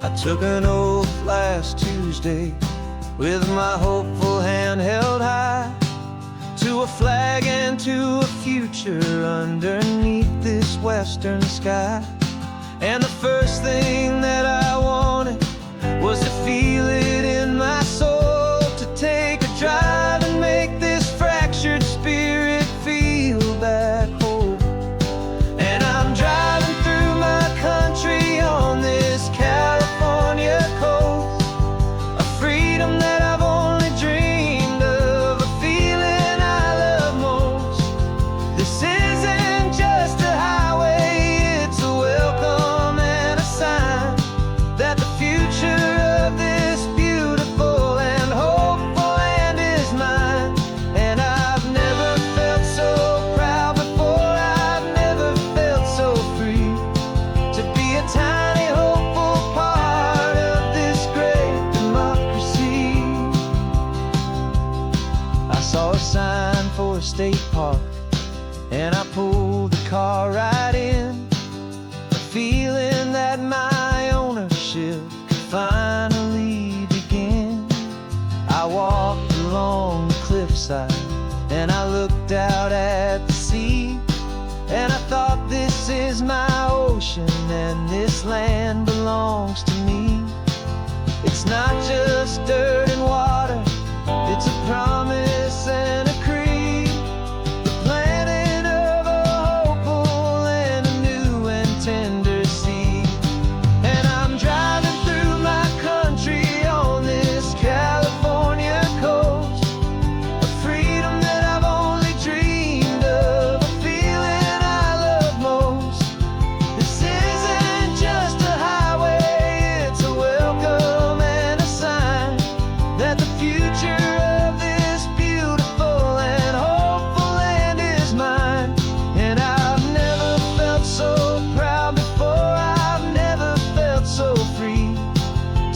I took an oath last Tuesday with my hopeful hand held high, to a flag and to a future underneath this western sky. And the first thing that I wanted was to feel it in my soul, to take a drive and make this fractured spirit feel back home. And I'm driving through my country on this California coast, a freedom that I've only dreamed of, a feeling I love most. This isn't just a highway, it's a welcome and a sign that the future of this beautiful and hopeful land is mine. And I've never felt so proud before, I've never felt so free, to be a tiny hopeful part of this great democracy. I saw a sign for a state park, and I pulled the car right in, a feeling that my ownership finally begin. I walked along the cliffside and I looked out at the sea, and I thought, this is my ocean and this land belongs to me. It's not just dirt and water, it's a promise and a creed, the planting of a hopeful and a new and tender seed. And I'm driving through my country on this California coast, a freedom that I've only dreamed of, a feeling I love most. This isn't just a highway, it's a welcome and a sign that the future of this beautiful and hopeful land is mine. And I've never felt so proud before, I've never felt so free,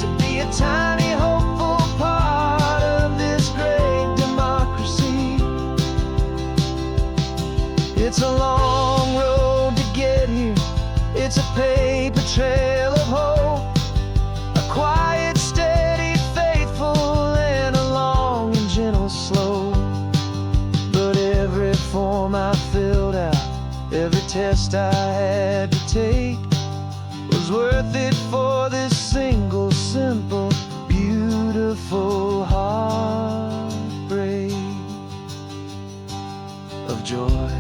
to be a tiny hopeful part of this great democracy. It's a long road to get here, it's a paper trail of hope, a quiet, steady, faithful, and a long and gentle slope. But every form I filled out, every test I had to take, was worth it for this single, simple, beautiful heartbreak of joy.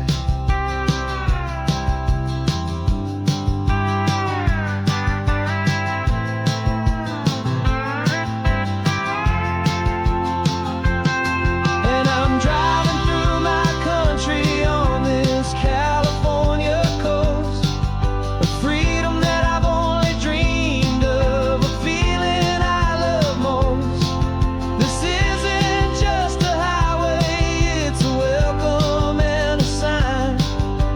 And I'm driving through my country on this California coast, a freedom that I've only dreamed of, a feeling I love most. This isn't just a highway, it's a welcome and a sign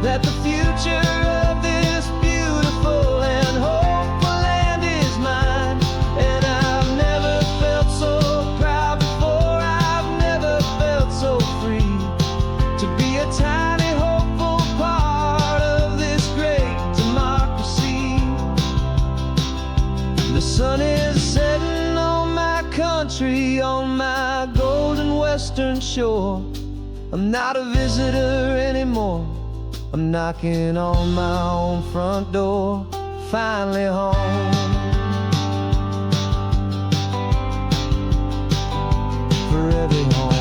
that the future of this beautiful and hopeful land is mine. And I've never felt so proud before, I've never felt so free, to be a tiny hopeful part of this great democracy. The sun is setting on my country, on my golden western shore, I'm not a visitor anymore. I'm knocking on my own front door. Finally home. For every home.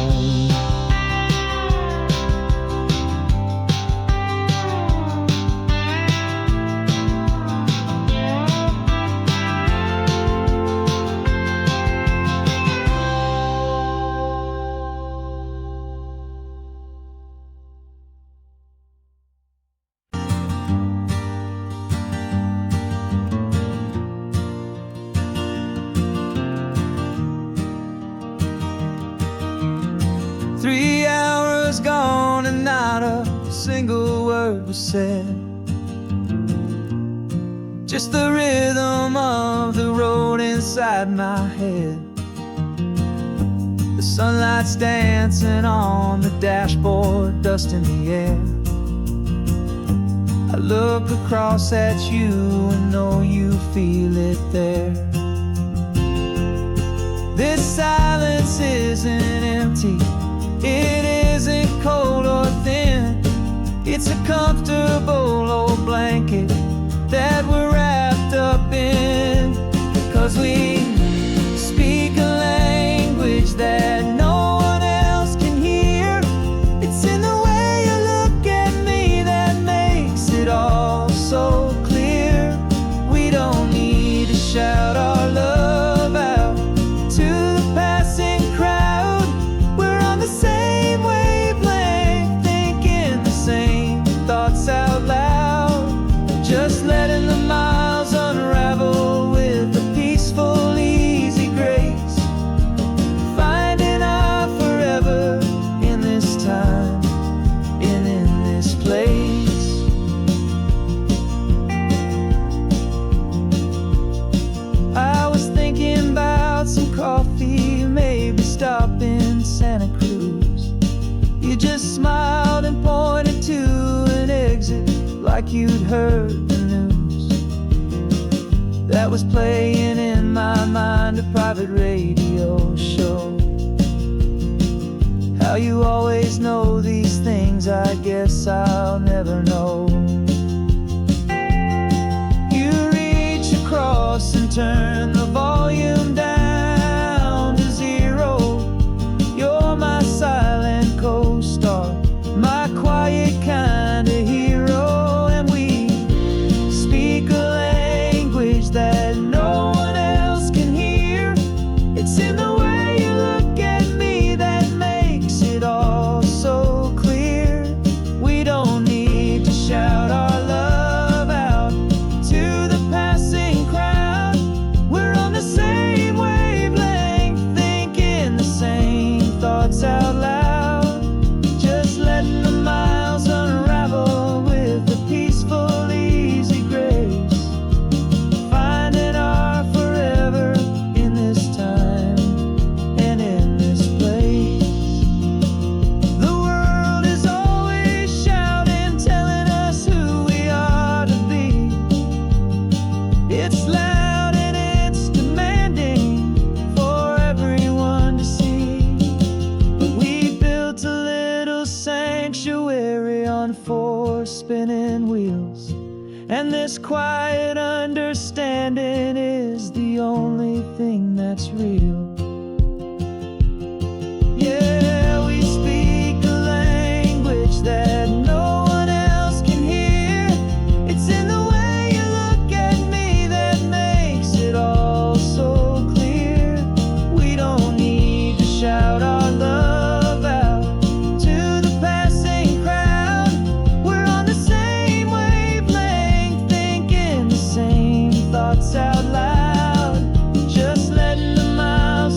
3 hours gone and not a single word was said. Just the rhythm of the road inside my head. The sunlight's dancing on the dashboard, dust in the air. I look across at you and know you feel it there. This silence isn't empty. It isn't cold or thin. It's a comfortable old blanket that we're wrapped up in. 'Cause we speak a language that no one else can hear. It's in the way you look at me that makes it all so clear. We don't need to shout our love out to the passing crowd. We're on the same wavelength, thinking the same thoughts out loud. Just letting the miles unravel with a peaceful, easy grace. Finding our forever in this time and in this place. I was thinking about some coffee, maybe stop in Santa Cruz. You just smiled and pointed to an exit like you'd heard the news. That was playing in my mind, a private radio show. How you always know these things, I guess I'll never know. You reach across and turn the volume down to 0. You're my silent co-star, my quiet kind of hero. And we speak a language that no one else can hear. It's in the way you look at me that makes it all so clear. We don't need to shout our love out to the passing crowd. We're on the same wavelength, thinking the same thoughts out loud. Just letting the miles unravel with a peaceful, easy grace. Finding our forever in this time and in this place. The world is always shouting, telling us who we are to be. It's loud and it's demanding for everyone to see. But we built a little sanctuary on 4 spinning wheels, and this quiet understanding is the only thing that's real. Yeah, we speak a language that no one else can hear. It's in the way you look at me that makes it all so clear. We don't need to shout our love out to the passing crowd. We're on the same wavelength, thinking the same thoughts out loud. Just letting the miles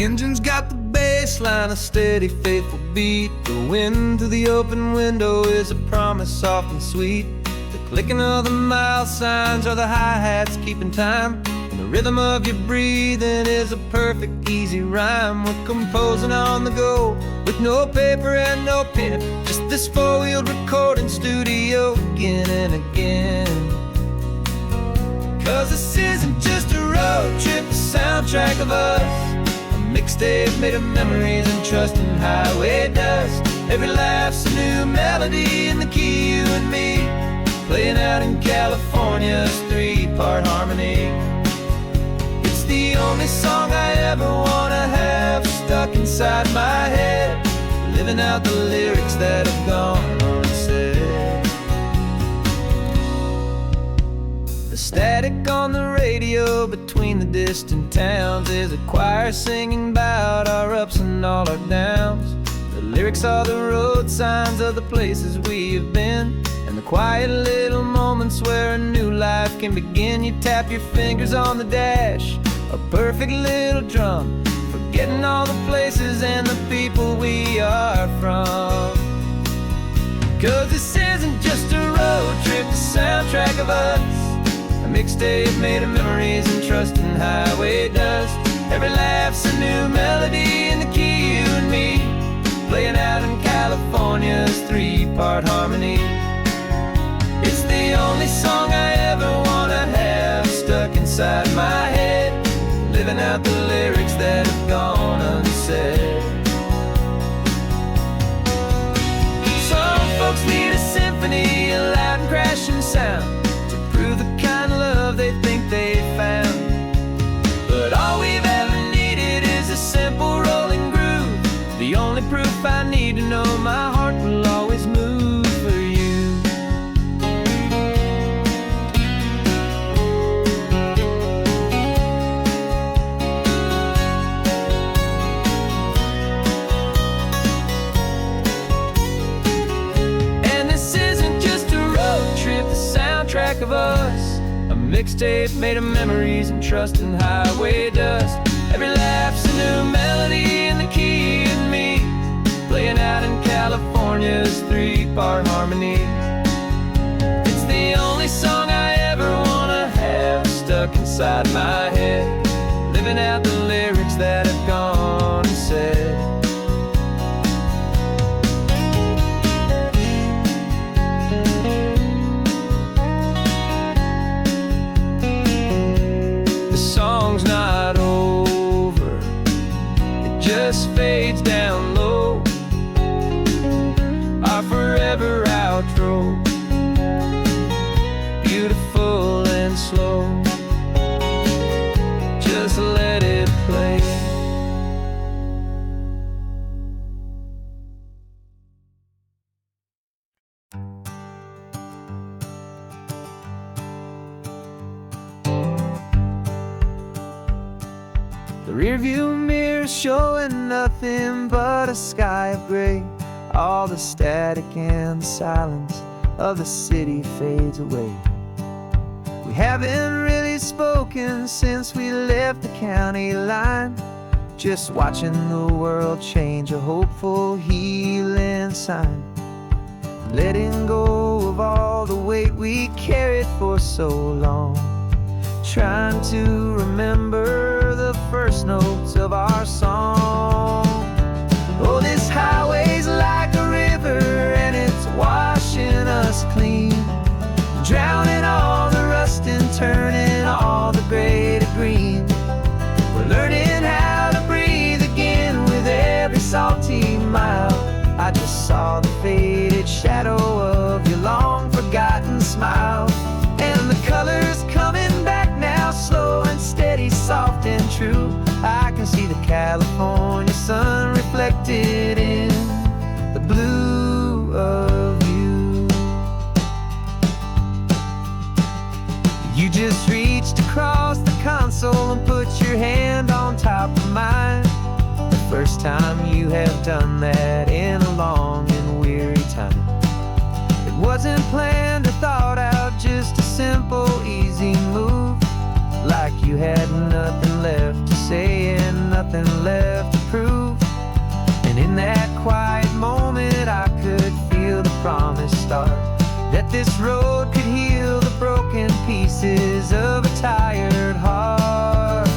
engine's got the bass line, a steady, faithful beat. The wind through the open window is a promise soft and sweet. The clicking of the mile signs are the hi-hats keeping time. And the rhythm of your breathing is a perfect, easy rhyme. We're composing on the go with no paper and no pen, just this four-wheeled recording studio again and again. 'Cause this isn't just a road trip, the soundtrack of us. A mixtape made of memories and trust in highway dust. Every laugh's a new melody in the key, you and me, playing out in California's three-part harmony. It's the only song I ever wanna have stuck inside my head, living out the lyrics that have gone unsaid. The static on the radio between the distant towns is a choir singing about our ups and all our downs. The lyrics are the road signs of the places we have been, and the quiet little moments where a new life can begin. You tap your fingers on the dash, a perfect little drum, forgetting all the places and the people we are from. 'Cause this isn't just a road trip, the soundtrack of us. A mixtape made of memories and trust in highway dust. Every laugh's a new melody in the key, you and me, playing out in California's three-part harmony. It's the only song I ever wanna have stuck inside my head, living out the lyrics that have gone unsaid. Some folks need a symphony, a loud and crashing sound, to prove the kind of love they think they found. But all we've ever needed is a simple rolling groove, the only proof I need to know my heart will always move for you. And this isn't just a road trip, the soundtrack of us. A mixtape made of memories and trust in highway dust. Every laugh's a new melody in the key, and me, playing out in California's three-part harmony. It's the only song I ever wanna have stuck inside my head, living out the lyrics that have gone unsaid. The song's not over, it just fades down low, our forever outro, beautiful and slow. Just let it play. The rearview mirror showing nothing but a sky of gray. All the static and the silence of the city fades away. We haven't really spoken since we left the county line, just watching the world change, a hopeful healing sign. Letting go of all the weight we carried for so long, trying to remember the first notes of our song. Oh, this highway's like a river and it's washing us clean, drowning all the rust and turning all the gray to green. We're learning how to breathe again with every salty mile. I just saw the faded shadow of your long forgotten smile, and the colors coming back now, slow and steady, soft and true. I can see the California sun reflected in the blue of you. You just reached across the console and put your hand on top of mine. The first time you have done that in a long and weary time. It wasn't planned or thought out, just a simple, easy move, like you had nothing left to say and nothing nothing left to prove. And in that quiet moment I could feel the promise start, that this road could heal the broken pieces of a tired heart.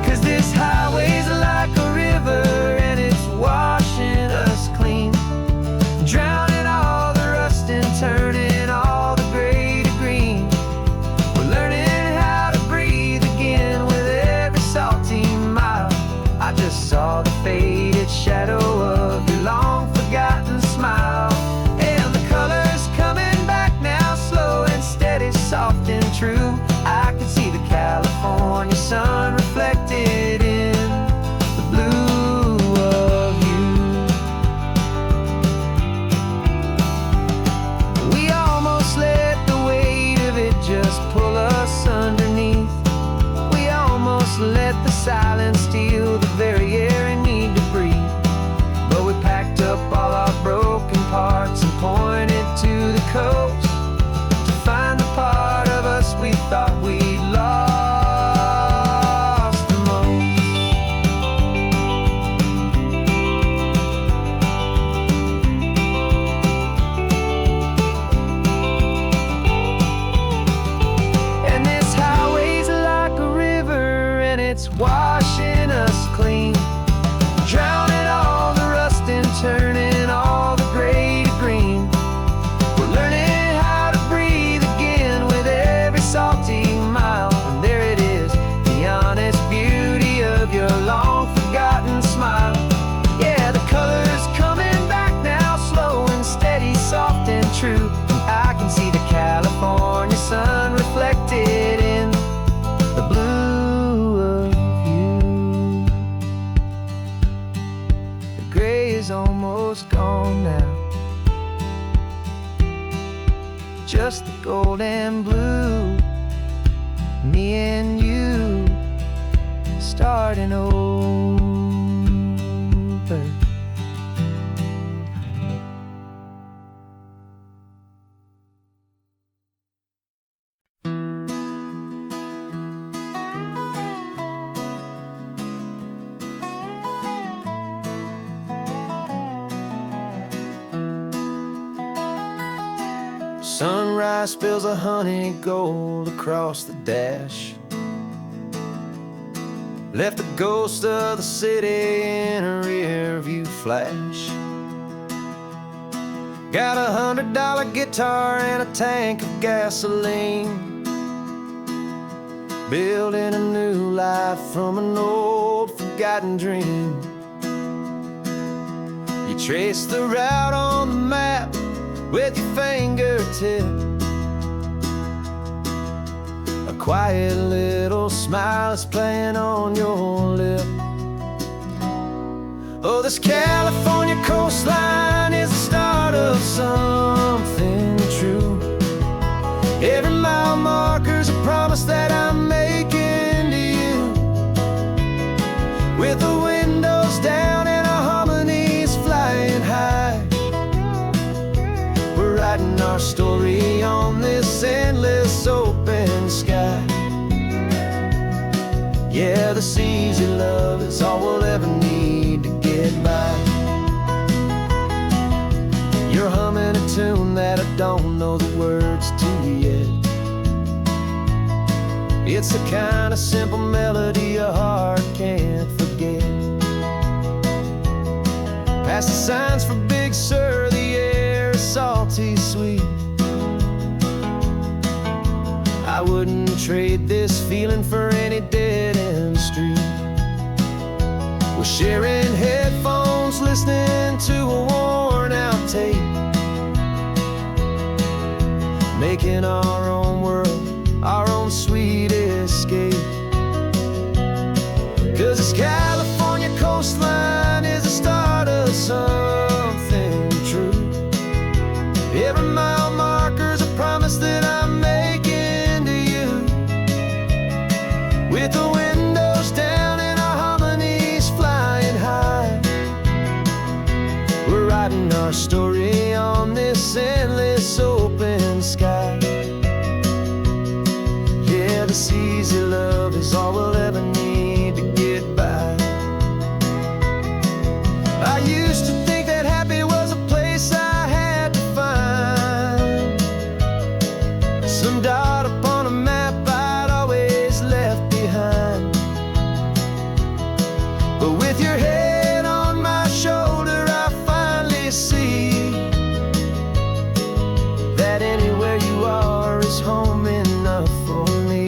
'Cause this highway's like a river and it's washing us clean, drowning all the rust and turning all the gray to green. We're learning how to breathe again with every salty mile. I just saw the faded shadow of your long forgotten smile, and the colors coming back now, slow and steady, soft and true. I can see the California sun reflected in the blue of you. We almost let the weight of it just pull us underneath. We almost let the silence steal the very air and need to breathe. But we packed up all our broken parts and pointed to the coast to find the part of us we thought we'd lost the most. And this highway's like a river and it's washing us clean, drowning all the rust and turning all the gray to green. We're learning how to breathe again with every salty mile. And there it is, the honest beauty of your long forgotten smile. Yeah, the colors coming back now, slow and steady, soft and true. And I can see the California sun reflected in the blue of you. The gray is almost gone now, just the gold and blue. Me and you starting over. Sunrise spills a honey gold across the dash, left the ghost of the city in a rear view flash. Got $100 guitar and a tank of gasoline, building a new life from an old forgotten dream. You trace the route on the map with your fingertip, a quiet little smile is playing on your lip. Oh, this California coastline is the start of something true. Every mile marker's a promise that I'm making to you, with the windows down and our harmonies flying high. Writing our story on this endless open sky. Yeah, this easy love is all we'll ever need to get by. You're humming a tune that I don't know the words to yet. It's the kind of simple melody a heart can't forget. Past the signs for Big Sur, the air is salty sweet. I wouldn't trade this feeling for any dead-end street. We're sharing headphones, listening to a worn-out tape, making our own world, our own sweet escape. 'Cause this California coastline is the start of something true. Every mile marker's a promise that I'm making to you, with the windows down and our harmonies flying high. We're writing our story on this endless open sky. Yeah, this easy love is all we'll ever need to get by. some dot upon a map I'd always left behind. But with your head on my shoulder, I finally see that anywhere you are is home enough for me.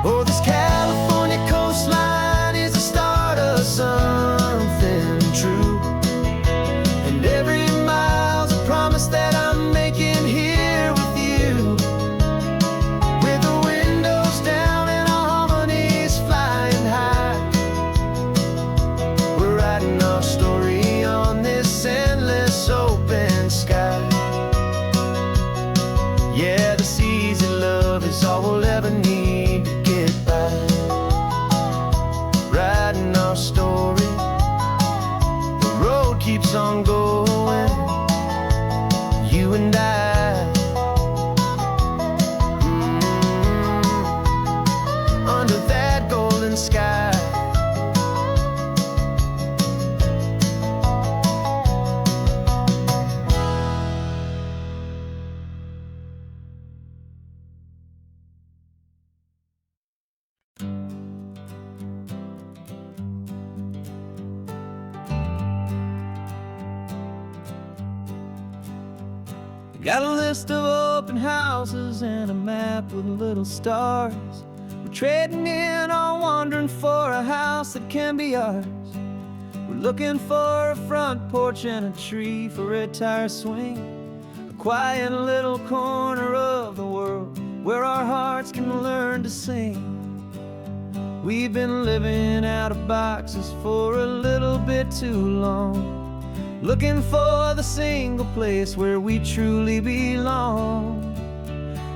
Oh, this California coastline is the start of something true, and every mile's a promise that I'm making here with you. With the windows down and our harmonies flying high, we're writing our story on this endless open sky. Yeah, this easy love is all we'll ever need to get by. Writing our story, the road keeps on going, you and I. Under that golden sky. Got a list of open houses and a map with little stars. We're trading in or wandering for a house that can be ours. We're looking for a front porch and a tree for a tire swing, a quiet little corner of the world where our hearts can learn to sing. We've been living out of boxes for a little bit too long, looking for the single place where we truly belong.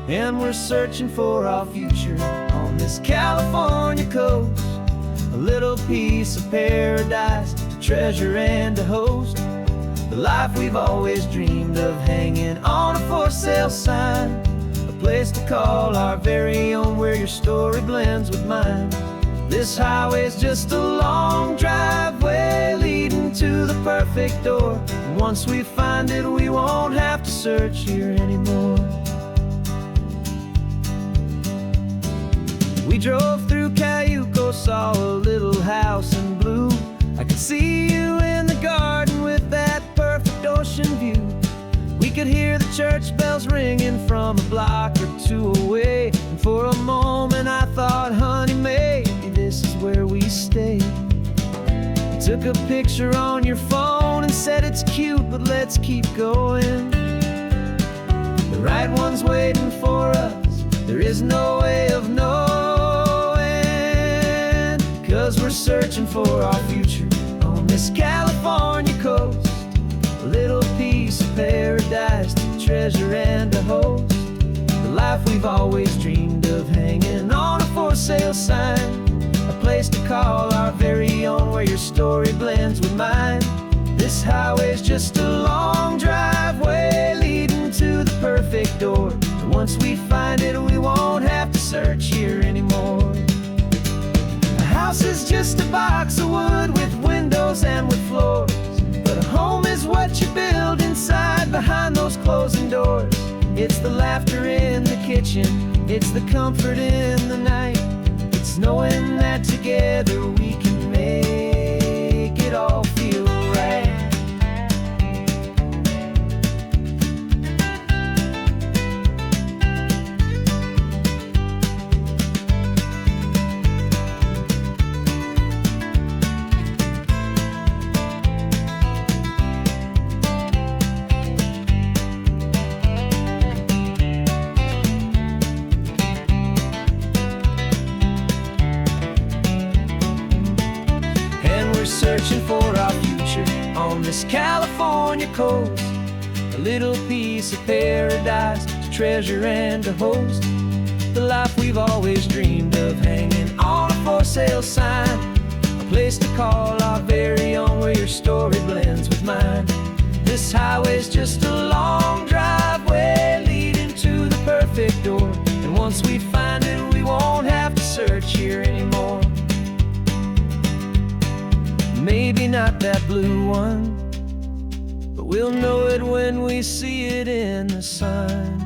And we're searching for our future on this California coast, a little piece of paradise to treasure and to host, the life we've always dreamed of hanging on a for sale sign, a place to call our very own where your story blends with mine. This highway's just a long driveway leading to the perfect door, and once we find it, we won't have to search here anymore. We drove through Cayuco, saw a little house in blue. I could see you in the garden with that perfect ocean view. We could hear the church bells ringing from a block or two away, and for a moment I thought, honey, maybe this is where we stay. You took a picture on your phone and said it's cute, but let's keep going. The right one's waiting for us, there is no way of knowing, 'cause we're searching for our future on this California coast, a little piece of paradise to treasure and to host, the life we've always dreamed of hanging on a for sale sign, a place to call our very own where your story blends with mine. This highway's just a long driveway leading to the perfect door, and once we find it, we won't have to search here anymore. A house is just a box of wood with windows and with floors, but a home is what you build inside behind those closing doors. It's the laughter in the kitchen, it's the comfort in the night, it's knowing that together we can make it all feel right. Searching for our future on this California coast, a little piece of paradise to treasure and to host, the life we've always dreamed of hanging on a for sale sign, a place to call our very own where your story blends with mine. This highway's just a long driveway leading to the perfect door, Once we find it, we won't have to search here anymore. Maybe not that blue one, but we'll know it when we see it in the sun.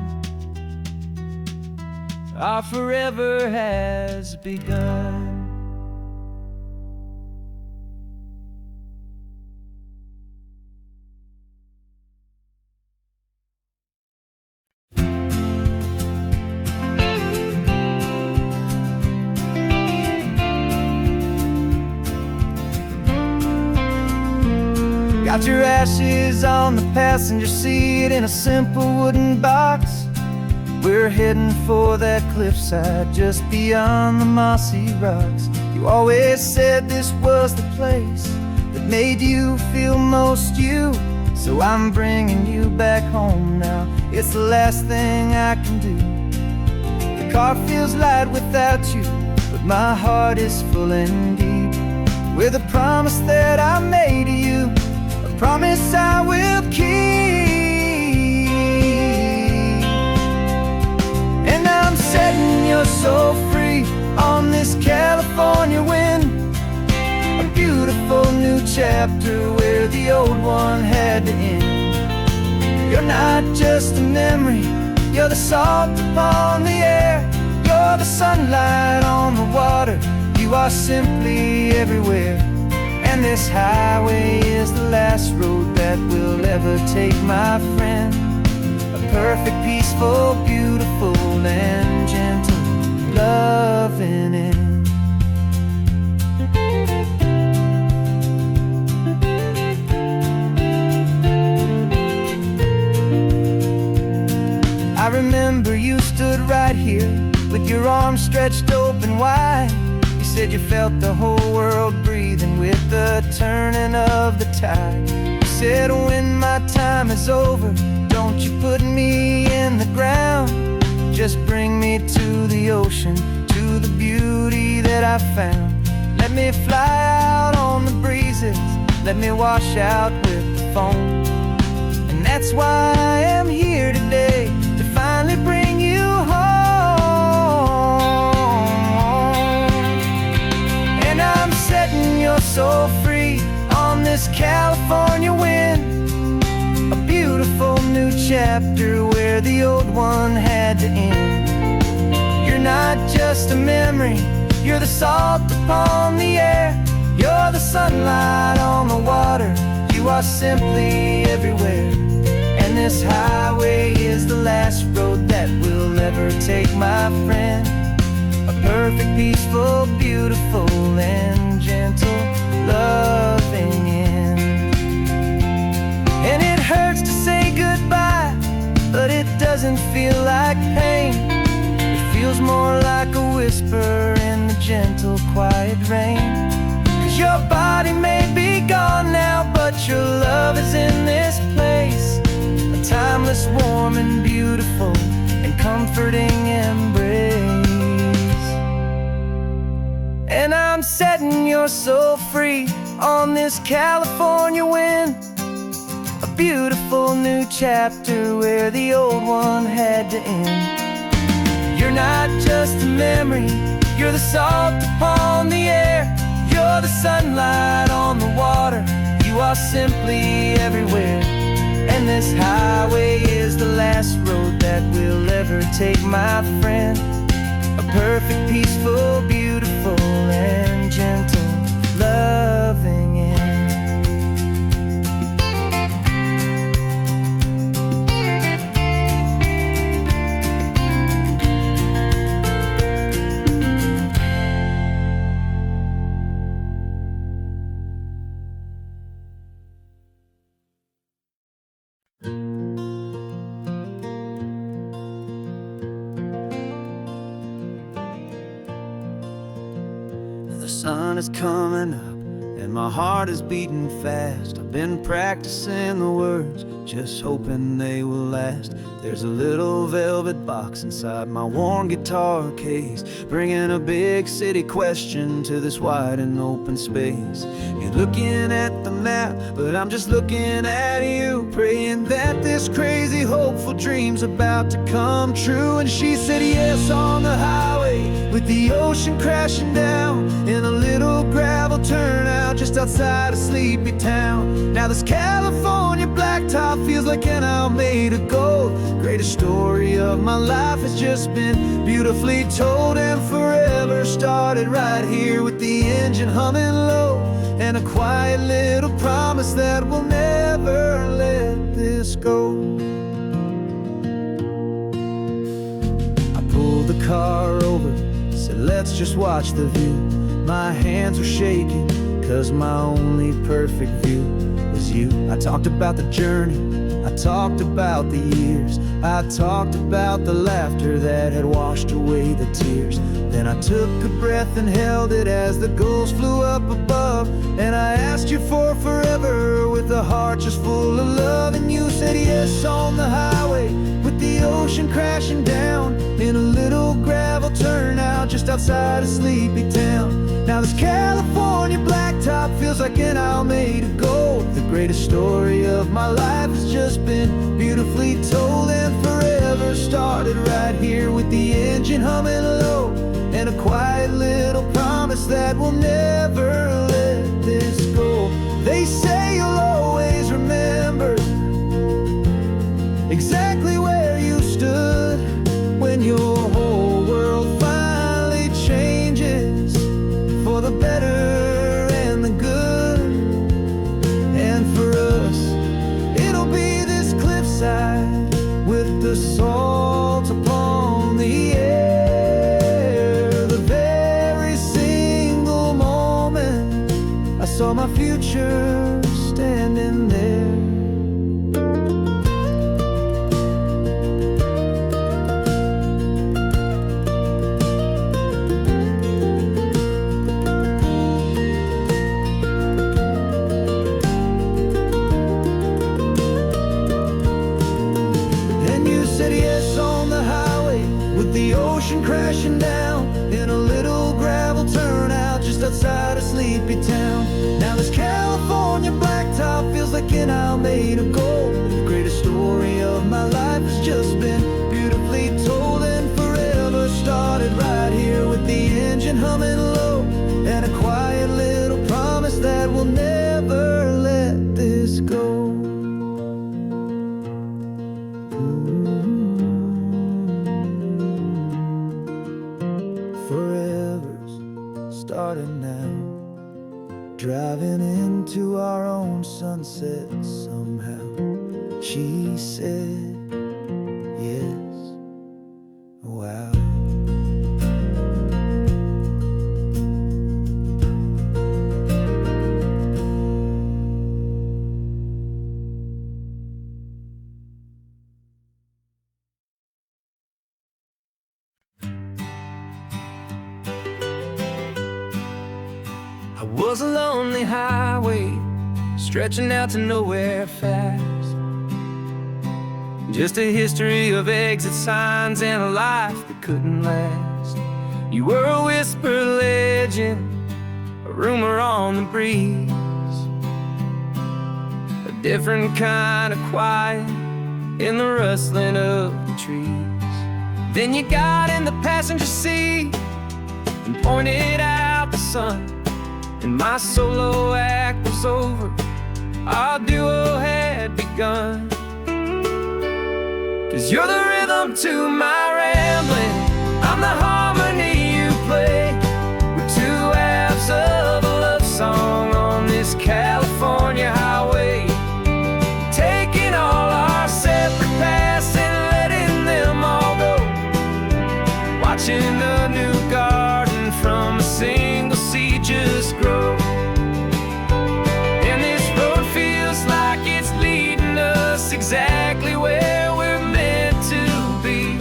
Our forever has begun. Got your ashes on the passenger seat in a simple wooden box. We're heading for that cliffside just beyond the mossy rocks. You always said this was the place that made you feel most you. So I'm bringing you back home now. It's the last thing I can do. The car feels light without you, but my heart is full and deep with a promise that I made to you, a promise I will keep. And I'm setting your soul free on this California wind, a beautiful new chapter where the old one had to end. You're not just a memory, you're the salt upon the air, you're the sunlight on the water, you are simply everywhere. And this highway is the last road that we'll ever take, my friend. A perfect, peaceful, beautiful, and gentle, loving end. I remember you stood right here with your arms stretched open wide. You said you felt the whole world breathing with the turning of the tide. You said when my time is over, don't you put me in the ground, just bring me to the ocean, to the beauty that I found. Let me fly out on the breezes, let me wash out with the foam. And that's why I am here today, to finally bring you home. And I'm setting your soul free on this California wind, a beautiful new chapter where the old one had to end. You're not just a memory, you're the salt upon the air, you're the sunlight on the water, you are simply everywhere. And this highway is the last road that we'll ever take, my friend. A perfect, peaceful, beautiful, and gentle, loving end. And it hurts to say goodbye, but it doesn't feel like pain. It feels more like a whisper in the gentle, quiet rain. 'Cause your body may be gone now, but your love is in this place, a timeless, warm, and beautiful, and comforting embrace. And I'm setting your soul free on this California wind, a beautiful new chapter where the old one had to end. You're not just a memory, you're the salt upon the air, you're the sunlight on the water, you are simply everywhere. And this highway is the last road that we'll ever take, my friend. A perfect, peaceful, beautiful, and gentle, loving end. The sun is coming up and and my heart is beating fast. I've been practicing the words, just hoping they will last. There's a little velvet box inside my worn guitar case, bringing a big city question to this wide and open space. You're looking at the map, but I'm just looking at you, praying that this crazy hopeful dream's about to come true. And she said yes on the highway, with the ocean crashing down, in a little gravel turnout just outside a sleepy town. Now this California blacktop feels like an isle made of gold. Greatest story of my life has just been beautifully told, and forever started right here with the engine humming low, and a quiet little promise that we'll never let this go. I pulled the car over, said let's just watch the view. My hands were shaking, cause my only perfect view was you. I talked about the journey, I talked about the years, I talked about the laughter that had washed away the tears. Then I took a breath and held it as the gulls flew up above, and I asked you for forever with a heart just full of love. And you said yes on the highway, with the ocean crashing down, in a little gravel turnout just outside a sleepy town. Now this California blacktop feels like an isle made of gold. The greatest story of my life has just been beautifully told, and forever started right here with the engine humming low, and a quiet little promise that we'll never let this go. They say you'll always remember exactly where you stood when your whole world finally changes for the better and the good. And for us, it'll be this cliffside with the salt upon the air. The very single moment I saw my future standing there. The ocean crashing down, in a little gravel turnout just outside a sleepy town. Now this California blacktop feels like an isle made of gold. The greatest story of my life has just been beautifully told, and forever started right here with the engine humming low, and a quiet little promise that we'll never let this go. Starting now, driving into our own sunset somehow. She said yes, wow. I was a lonely highway, stretching out to nowhere fast. Just a history of exit signs and a life that couldn't last. You were a whisper legend, a rumor on the breeze, a different kind of quiet in the rustling of the trees. Then you got in the passenger seat and pointed out the sun, and my solo act was over, our duo had begun. 'Cause you're the rhythm to my rambling, I'm the harmony you play. We're two halves of a love song on this California highway, taking all our separate paths and letting them all go, watching a new garden from a single seed just grow. And this road feels like it's leading us exactly where we're meant to be.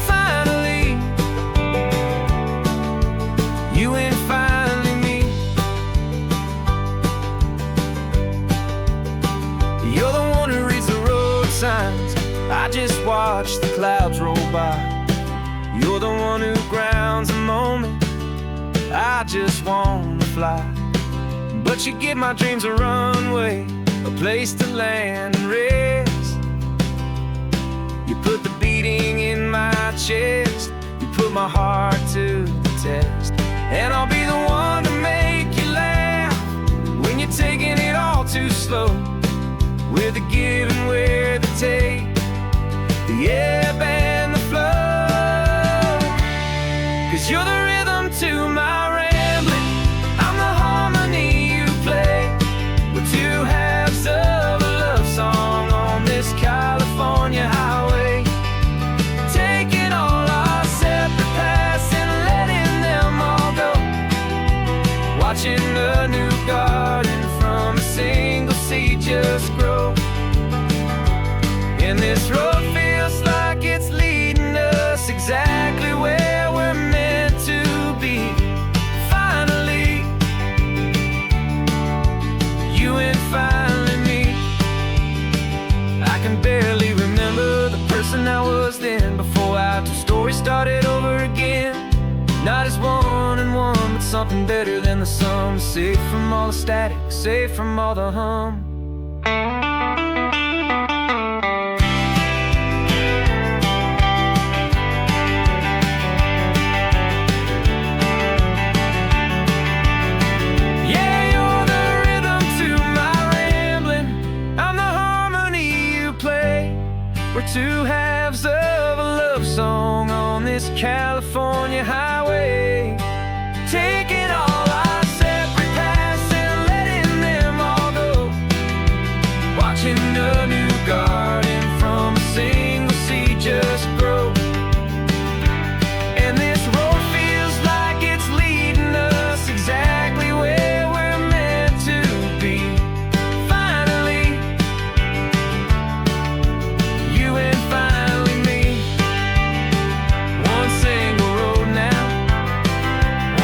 Finally, you and finally me. You're the one who grounds the moment I just wanna fly. But you give my dreams a runway, a place to land and rest. You put the beating in my chest, you put my heart to the test. And I'll be the one to make you laugh when you're taking it all too slow. We're the give and we're the take, the ebb and the flow. 'Cause you're the rhythm to my rambling, I'm the harmony you play. We're two halves of a love song on this California highway, taking all our separate paths and letting them all go. Watching a new garden from a single seed just grow. And this road feels like it's leading us exactly where we're meant to be. Finally, you and finally me. I can barely remember the person I was then, before our two stories started over again. Not as one and one, but something better than the sum. Safe from all the static, safe from all the hum. We're two halves of a love song on this California highway, taking all our separate paths and letting them all go. Watching a new garden from a single seed just grow. And this road feels like it's leading us exactly where we're meant to be. Finally, you and finally me. One single road now,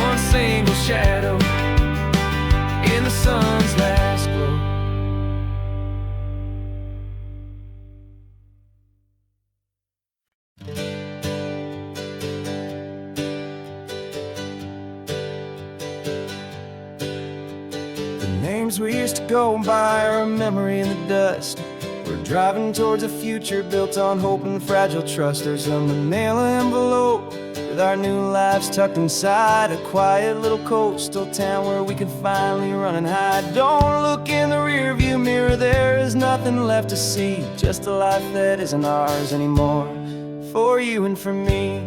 one single shadow in the sun's last glow. The names we used to go by are a memory in the dust. We're driving towards a future built on hope and fragile trust. There's a manila envelope with our new lives tucked inside, a quiet little coastal town where we can finally run and hide. Don't look in the rearview mirror, there is nothing left to see, just a life that isn't ours anymore, for you and for me.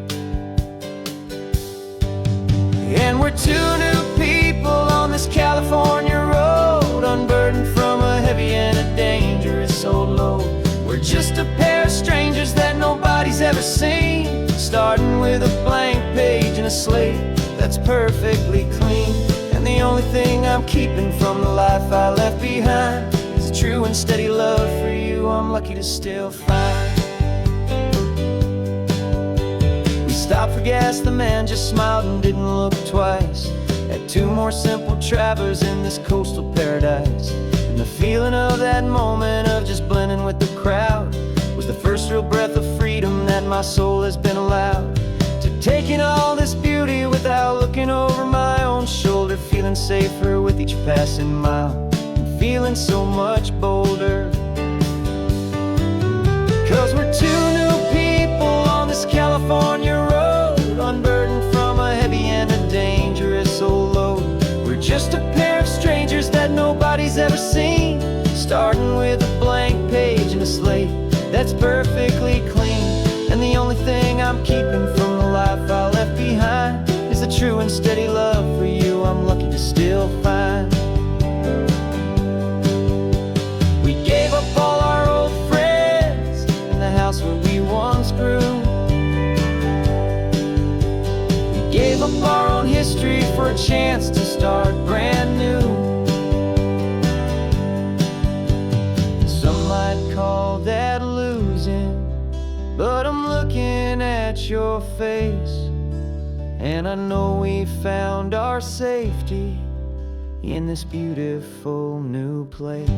And we're two new people on this California road, unburdened from a heavy and a dangerous old load. We're just a pair of strangers that nobody's ever seen, starting with a blank page and a slate that's perfectly clean. And the only thing I'm keeping from the life I left behind is a true and steady love for you I'm lucky to still find. We stopped for gas, the man just smiled and didn't look twice. Had two more simple travelers in this coastal paradise. And the feeling of that moment of just blending with the crowd was the first real breath of freedom that my soul has been allowed to take in all this beauty without looking over my own shoulder, feeling safer with each passing mile and feeling so much bolder. 'Cause we're two new people on this California road, unburdened from a heavy and a dangerous old load. We're just a pair of strangers that nobody's ever seen, starting with a blank page and a slate that's perfectly clean. And the only thing I'm keeping from the life I left behind is the true and steady love for you I'm lucky to still find. We gave up all our old friends in the house where we once grew. We gave up our own history for a chance to start brand new. Some might call that losing, but I'm looking at your face, and I know we found our safety in this beautiful new place.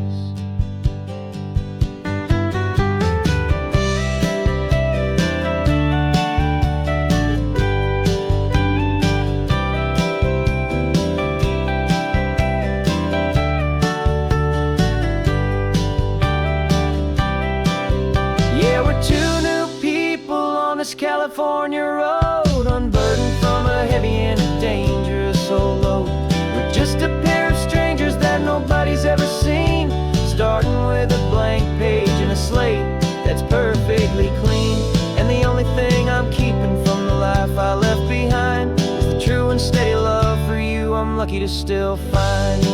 California road, unburdened from a heavy and dangerous old load. We're just a pair of strangers that nobody's ever seen, starting with a blank page and a slate that's perfectly clean. And the only thing I'm keeping from the life I left behind is the true and steady love for you I'm lucky to still find.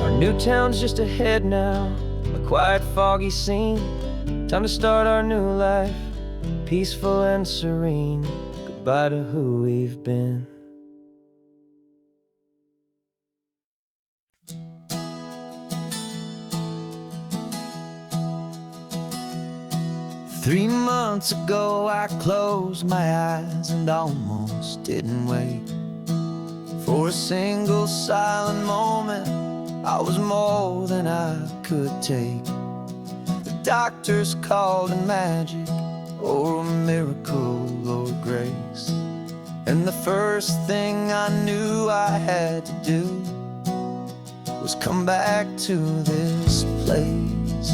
Our new town's just ahead now, a quiet, foggy scene. Time to start our new life, peaceful and serene. Goodbye to who we've been. Three months ago I closed my eyes and almost didn't wake. For a single silent moment, I was more than I could take. The doctors called it magic, or a miracle, or grace. And the first thing I knew I had to do was come back to this place,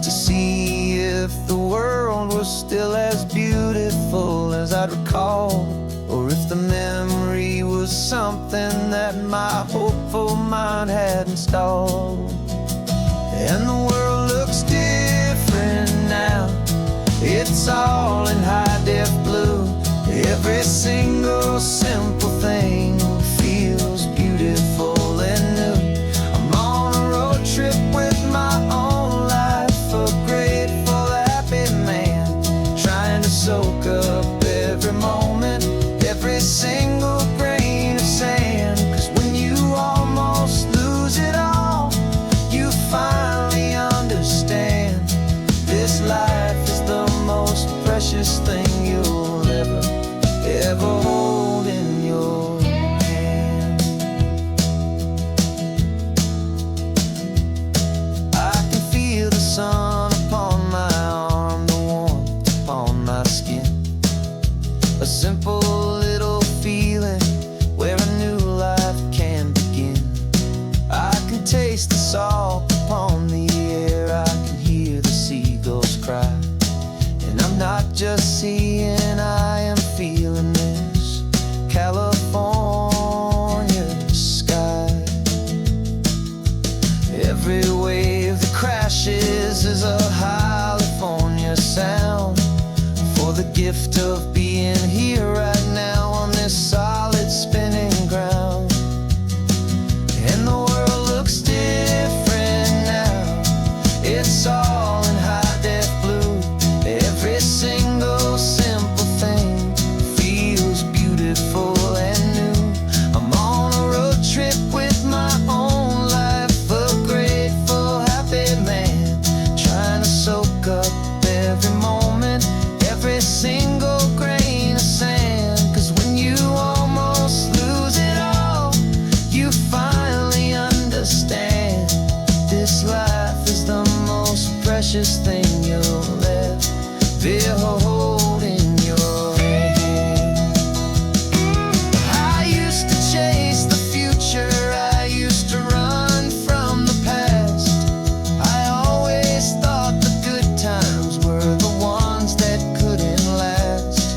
to see if the world was still as beautiful as I'd recall, or if the memory was something that my hopeful mind had installed. And the world looks different now, it's all in high-def blue. Every single simple thing feels beautiful and new. I'm on a road trip with my own life, a grateful, happy man, trying to soak up every moment, every single grain of sand. 'Cause when you almost lose it all, you finally understand this life is the most precious thing you'll ever hold in your hand. I can feel the sun upon my arm, the warmth upon my skin, a simple little feeling where a new life can begin. I can taste the salt upon the air, I can hear the seagulls cry. And I'm not just seeing, I am feeling this California sky. Every wave that crashes is a California sound, for the gift of being here right now on this solid spinning ground. And the world looks different now, it's all in high-def blue. Every single simple thing feels beautiful and new. I'm on a road trip with my own life, a grateful, happy man, trying to soak up every moment, every single grain of sand. 'Cause when you almost lose it all, you finally understand this life is the most precious thing you'll ever hold in your hand. I used to chase the future, I used to run from the past. I always thought the good times were the ones that couldn't last.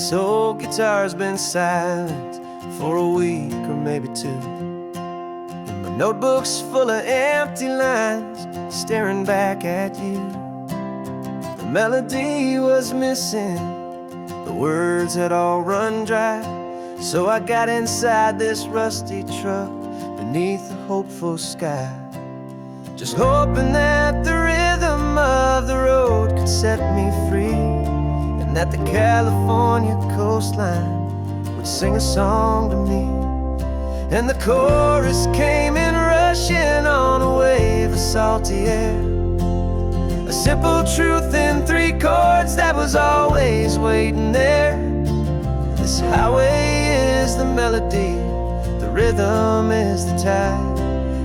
This old guitar's been silent for a week or maybe two, and my notebook's full of empty lines staring back at you. The melody was missing, the words had all run dry, so I got inside this rusty truck beneath the hopeful sky, just hoping that the rhythm of the road could set me free, and that the California coastline would sing a song to me. And the chorus came in rushing on a wave of salty air, a simple truth in 3 chords that was always waiting there. This highway is the melody, the rhythm is the tide,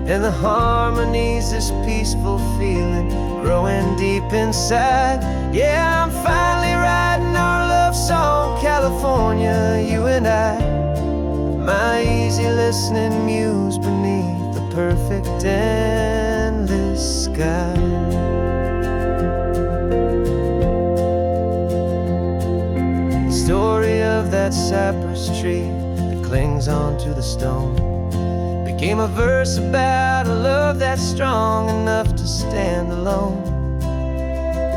and the harmony's this peaceful feeling growing deep inside. Yeah, I'm finally writing our love song, California, you and I, my easy listening muse beneath the perfect endless sky. The story of that cypress tree that clings onto the stone became a verse about a love that's strong enough to stand alone.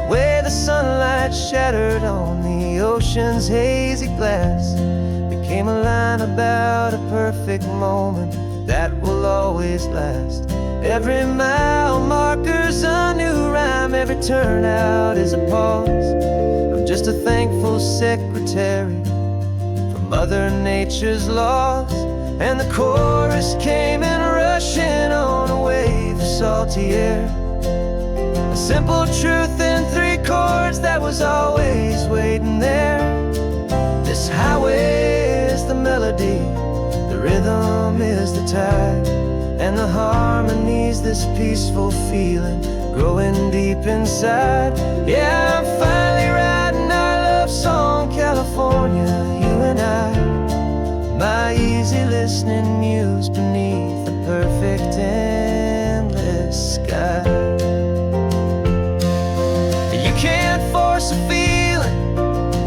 Where the sunlight shattered on the ocean's hazy glass became a line about a perfect moment that will always last. Every mile marker's a new rhyme, every turnout is a pause. I'm just a thankful secretary for Mother Nature's laws. And the chorus came in rushing on a wave of salty air, a simple truth in 3 chords that was always waiting there. This highway is the melody, the rhythm is the tide, and the harmony's this peaceful feeling growing deep inside. Yeah, I'm finally writing our love song, California, you and I, my easy listening muse beneath the perfect endless sky. You can't force a feeling,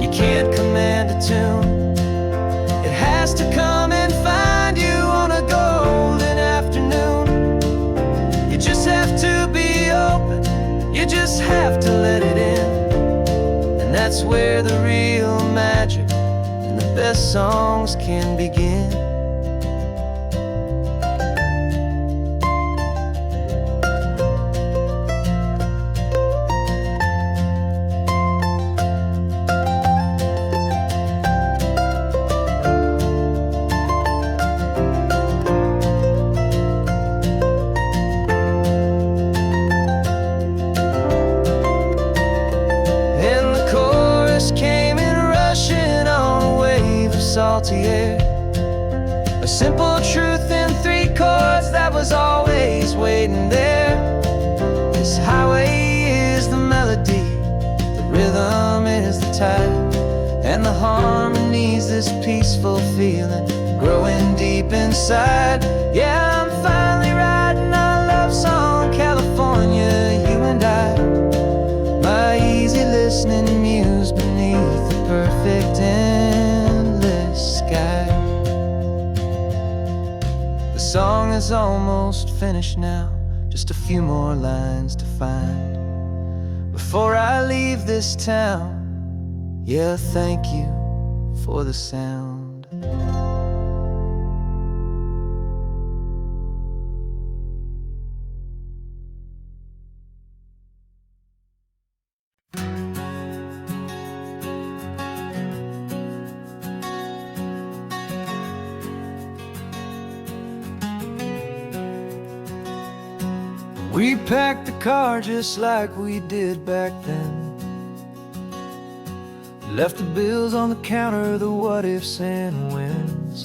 you can't command a tune. It has to come and find you on a golden afternoon. You just have to be open, you just have to let it in, and that's where the real magic and the best songs can begin. Salty air, a simple truth in 3 chords that was always waiting there. This highway is the melody, the rhythm is the tide, and the harmony's this peaceful feeling growing deep inside. Yeah, I'm finally writing our love song, California, you and I, my easy listening muse beneath the perfect endless sky. The song is almost finished now, just a few more lines to find before I leave this town. Yeah, thank you for the sound. We packed the car just like we did back then, left the bills on the counter, the what ifs and whens.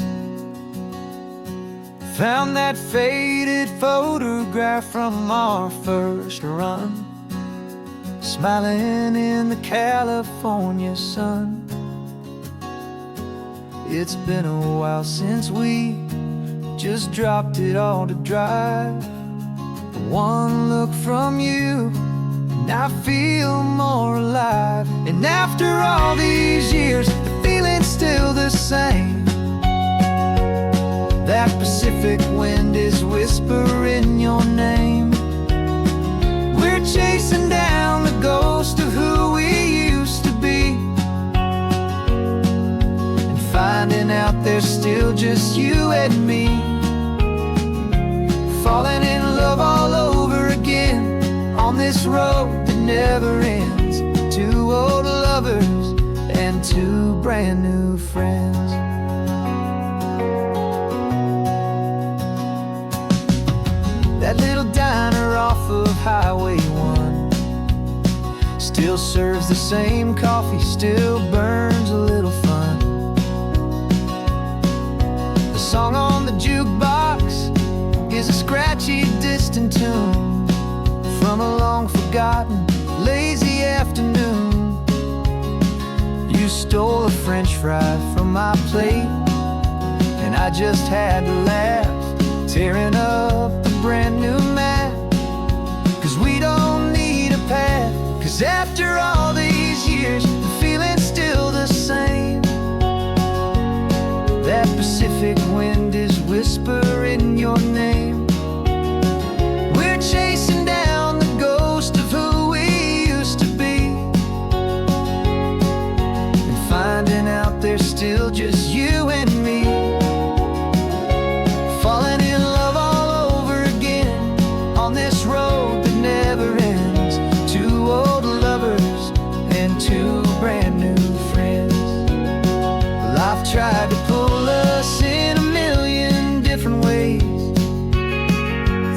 Found that faded photograph from our first run, smiling in the California sun. It's been a while since we just dropped it all to drive. One look from you and I feel more alive. And after all these years, the feeling still the same. That Pacific wind is whispering your name. We're chasing down the ghost of who we used to be, and finding out there's still just you and me. Falling in love all over again on this road that never ends. Two old lovers and two brand new friends. That little diner off of Highway 1 still serves the same coffee, still burns a little fun. The song on the jukebox is a scratchy, distant tune from a long-forgotten, lazy afternoon. You stole a French fry from my plate, and I just had to laugh, tearing up the brand new map. 'Cause we don't need a path, 'cause after all these years, the feeling's still the same. That Pacific wind is whispering your name. We're chasing down the ghost of who we used to be, and finding out there's still just you and me. Falling in love all over again on this road that never ends. Two old lovers and two brand new friends. Life tried to pull us in a million different ways,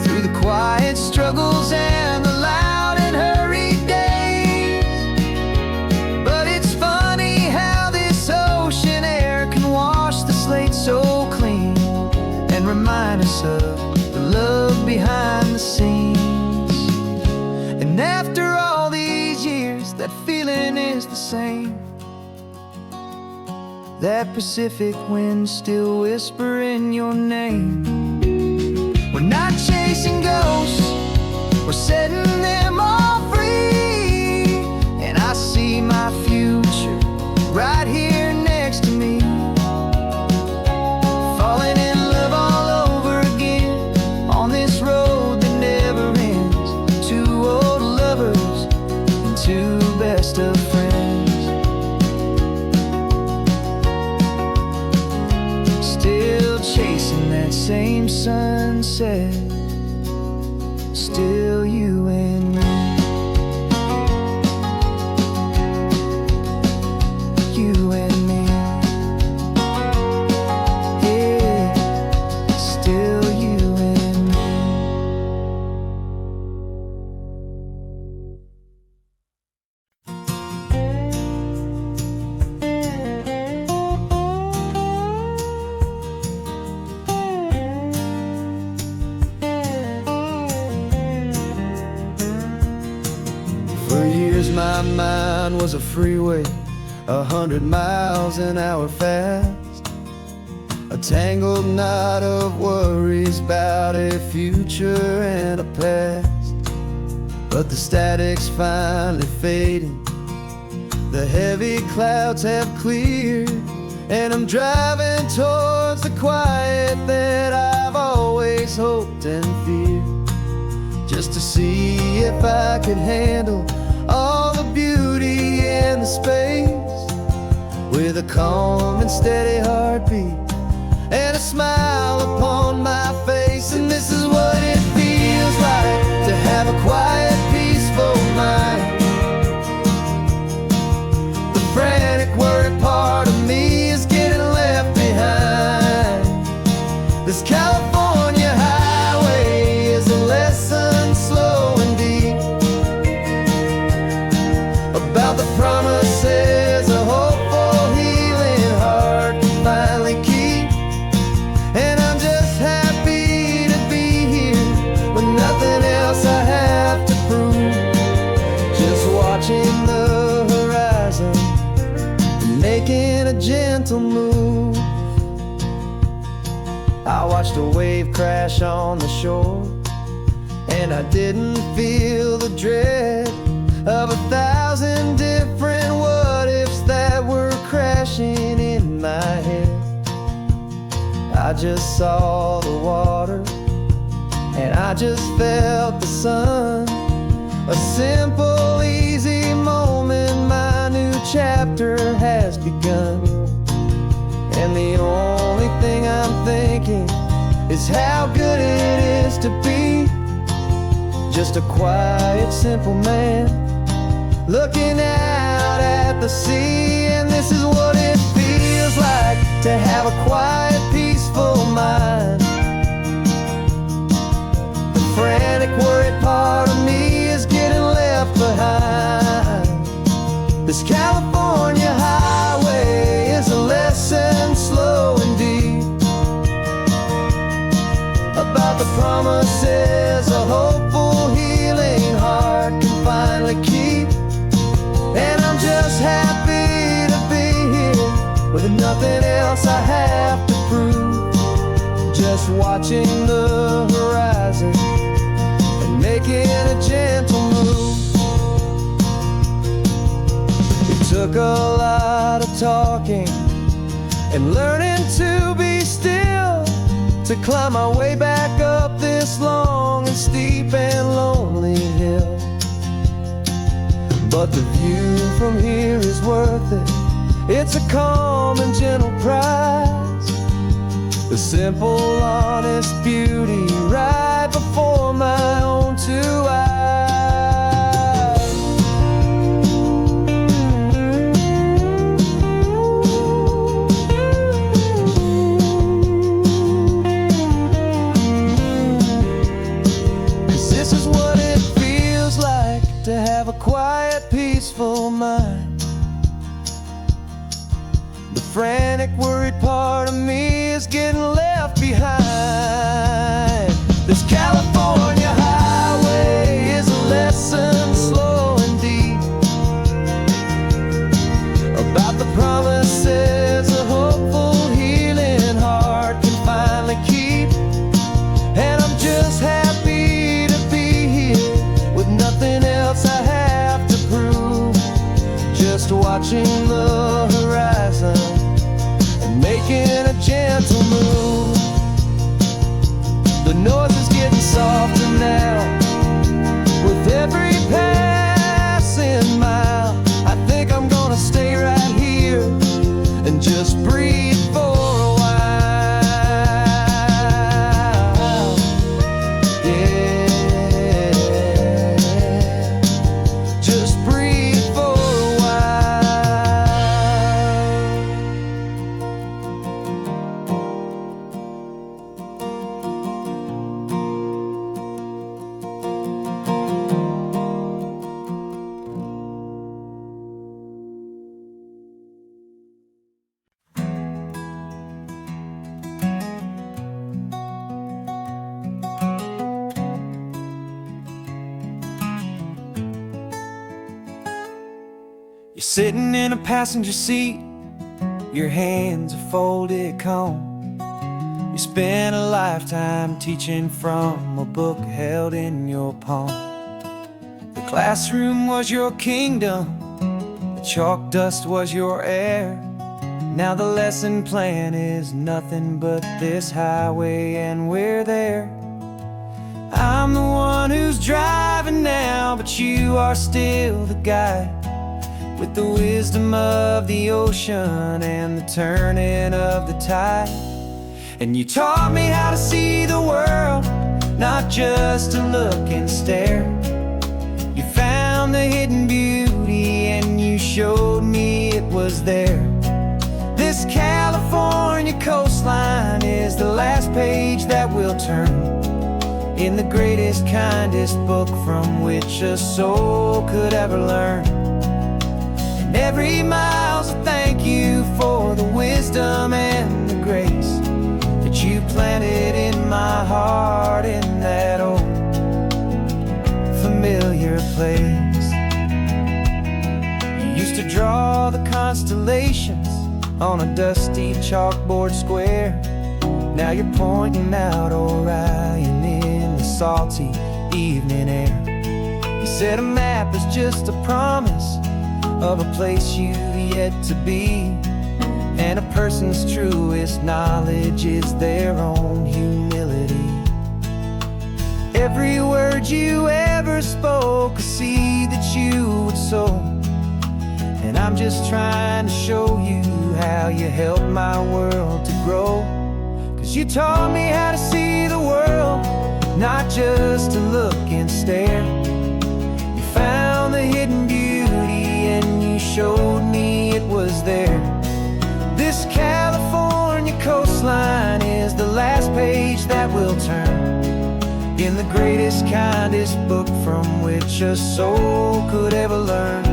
through the quiet struggles and the loud and hurried days. But it's funny how this ocean air can wash the slate so clean, and remind us of the love behind the scenes. And after all these years, that feeling is the same. That Pacific wind still whispering your name. We're not chasing ghosts, we're setting them all free. And I see my future right here next to me. Falling in love all over again on this road that never ends. Two old lovers and two best of friends. Still chasing that same sunset, still you and me. You and me. Yeah, still you and me. For years my mind was a freeway, 100 miles an hour fast, a tangled knot of worries about a future and a past. But the static's finally fading, the heavy clouds have cleared, and I'm driving towards the quiet that I've always hoped and feared. Just to see if I could handle all the beauty and the space, with a calm and steady heartbeat and a smile upon my face. And this is what it feels like to have a quiet, peaceful mind. The frantic, worried part of me is getting left behind. This California highway is a lesson slow and deep about the promises a hopeful, healing heart can finally keep. And I'm just happy to be here with nothing else I have to prove. Just watching the horizon, making a gentle move. I watched a wave crash on the shore, and I didn't feel the dread of 1,000 different what ifs that were crashing in I just saw the water, and I just felt the sun. A simple, easy moment, my new chapter has begun. And the only thing I'm thinking is how good it is to be just a quiet, simple man looking out at the sea. And this is what it feels like to have a quiet, peaceful mind. The frantic, worried part of me is getting left behind. This California highway is a lesson, slow and deep, about the promises a hopeful, healing heart can finally keep. And I'm just happy to be here with nothing else I have to prove, just watching the horizon and making a gentle move. It took a lot of talking and learning to be still to climb my way back up this long and steep and lonely hill. But the view from here is worth it. It's a calm and gentle prize, the simple, honest beauty right before my own two eyes. To have a quiet, peaceful mind. The frantic, worried part of me is getting left behind. This California highway is a lesson, slow and deep, about the promises a hopeful, healing heart can finally keep. And I'm just happy to be here with nothing else I have to prove, just watching the horizon and making a gentle move. The noise is getting softer now with every passing mile. I think I'm gonna stay right here and just breathe for a while. You're sitting in a passenger seat, your hands are folded calm. You spent a lifetime teaching from a book held in your palm. The classroom was your kingdom, the chalk dust was your air. Now the lesson plan is nothing but this highway, and we're there. I'm the one who's driving now, but you are still the guide, with the wisdom of the ocean and the turning of the tide. And you taught me how to see the world, not just to look and stare. You found the hidden beauty and you showed me it was there. This California coastline is the last page that we'll turn in the greatest, kindest book from which a soul could ever learn. And every mile's a thank you for the wisdom and the grace that you planted in my heart in that old familiar place. You used to draw the constellations on a dusty chalkboard square. Now you're pointing out Orion in the salty evening air. You said a map is just a promise of a place you've yet to be, And a person's truest knowledge is their own humility. Every word you ever spoke, a seed that you would sow. And I'm just trying to show you how you helped my world to grow. 'Cause you taught me how to see the world, not just to look and stare. You found the hidden beauty and you showed me it was there. This California coastline is the last page that we'll turn in the greatest, kindest book from which a soul could ever learn.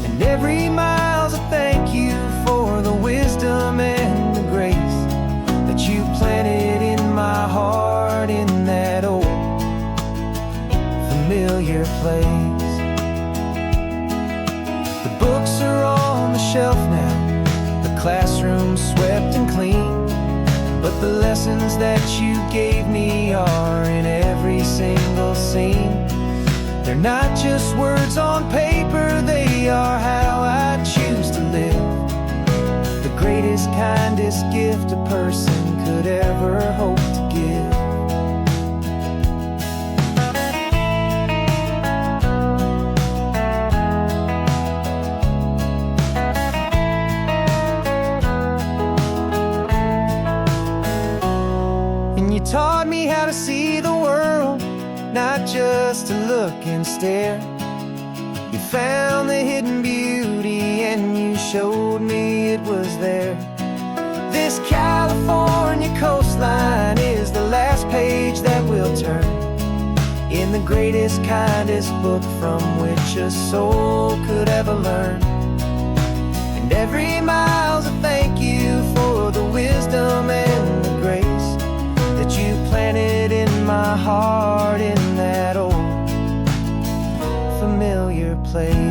And every mile's a thank you for the wisdom and the grace that you planted in my heart in that old familiar place. The books are on the shelf now, the classroom swept and clean, but the lessons that you gave me are in every single scene. They're not just words on paper, they are how I choose to live. The greatest, kindest gift a person could ever hope to give. And you taught me how to see the world, not just to look and stare. You found the hidden beauty and you showed me it was there. This California coastline is the last page that we'll turn in the greatest, kindest book from which a soul could ever learn. And every mile's a thank you for the wisdom and the grace that you planted in my heart in that old familiar place.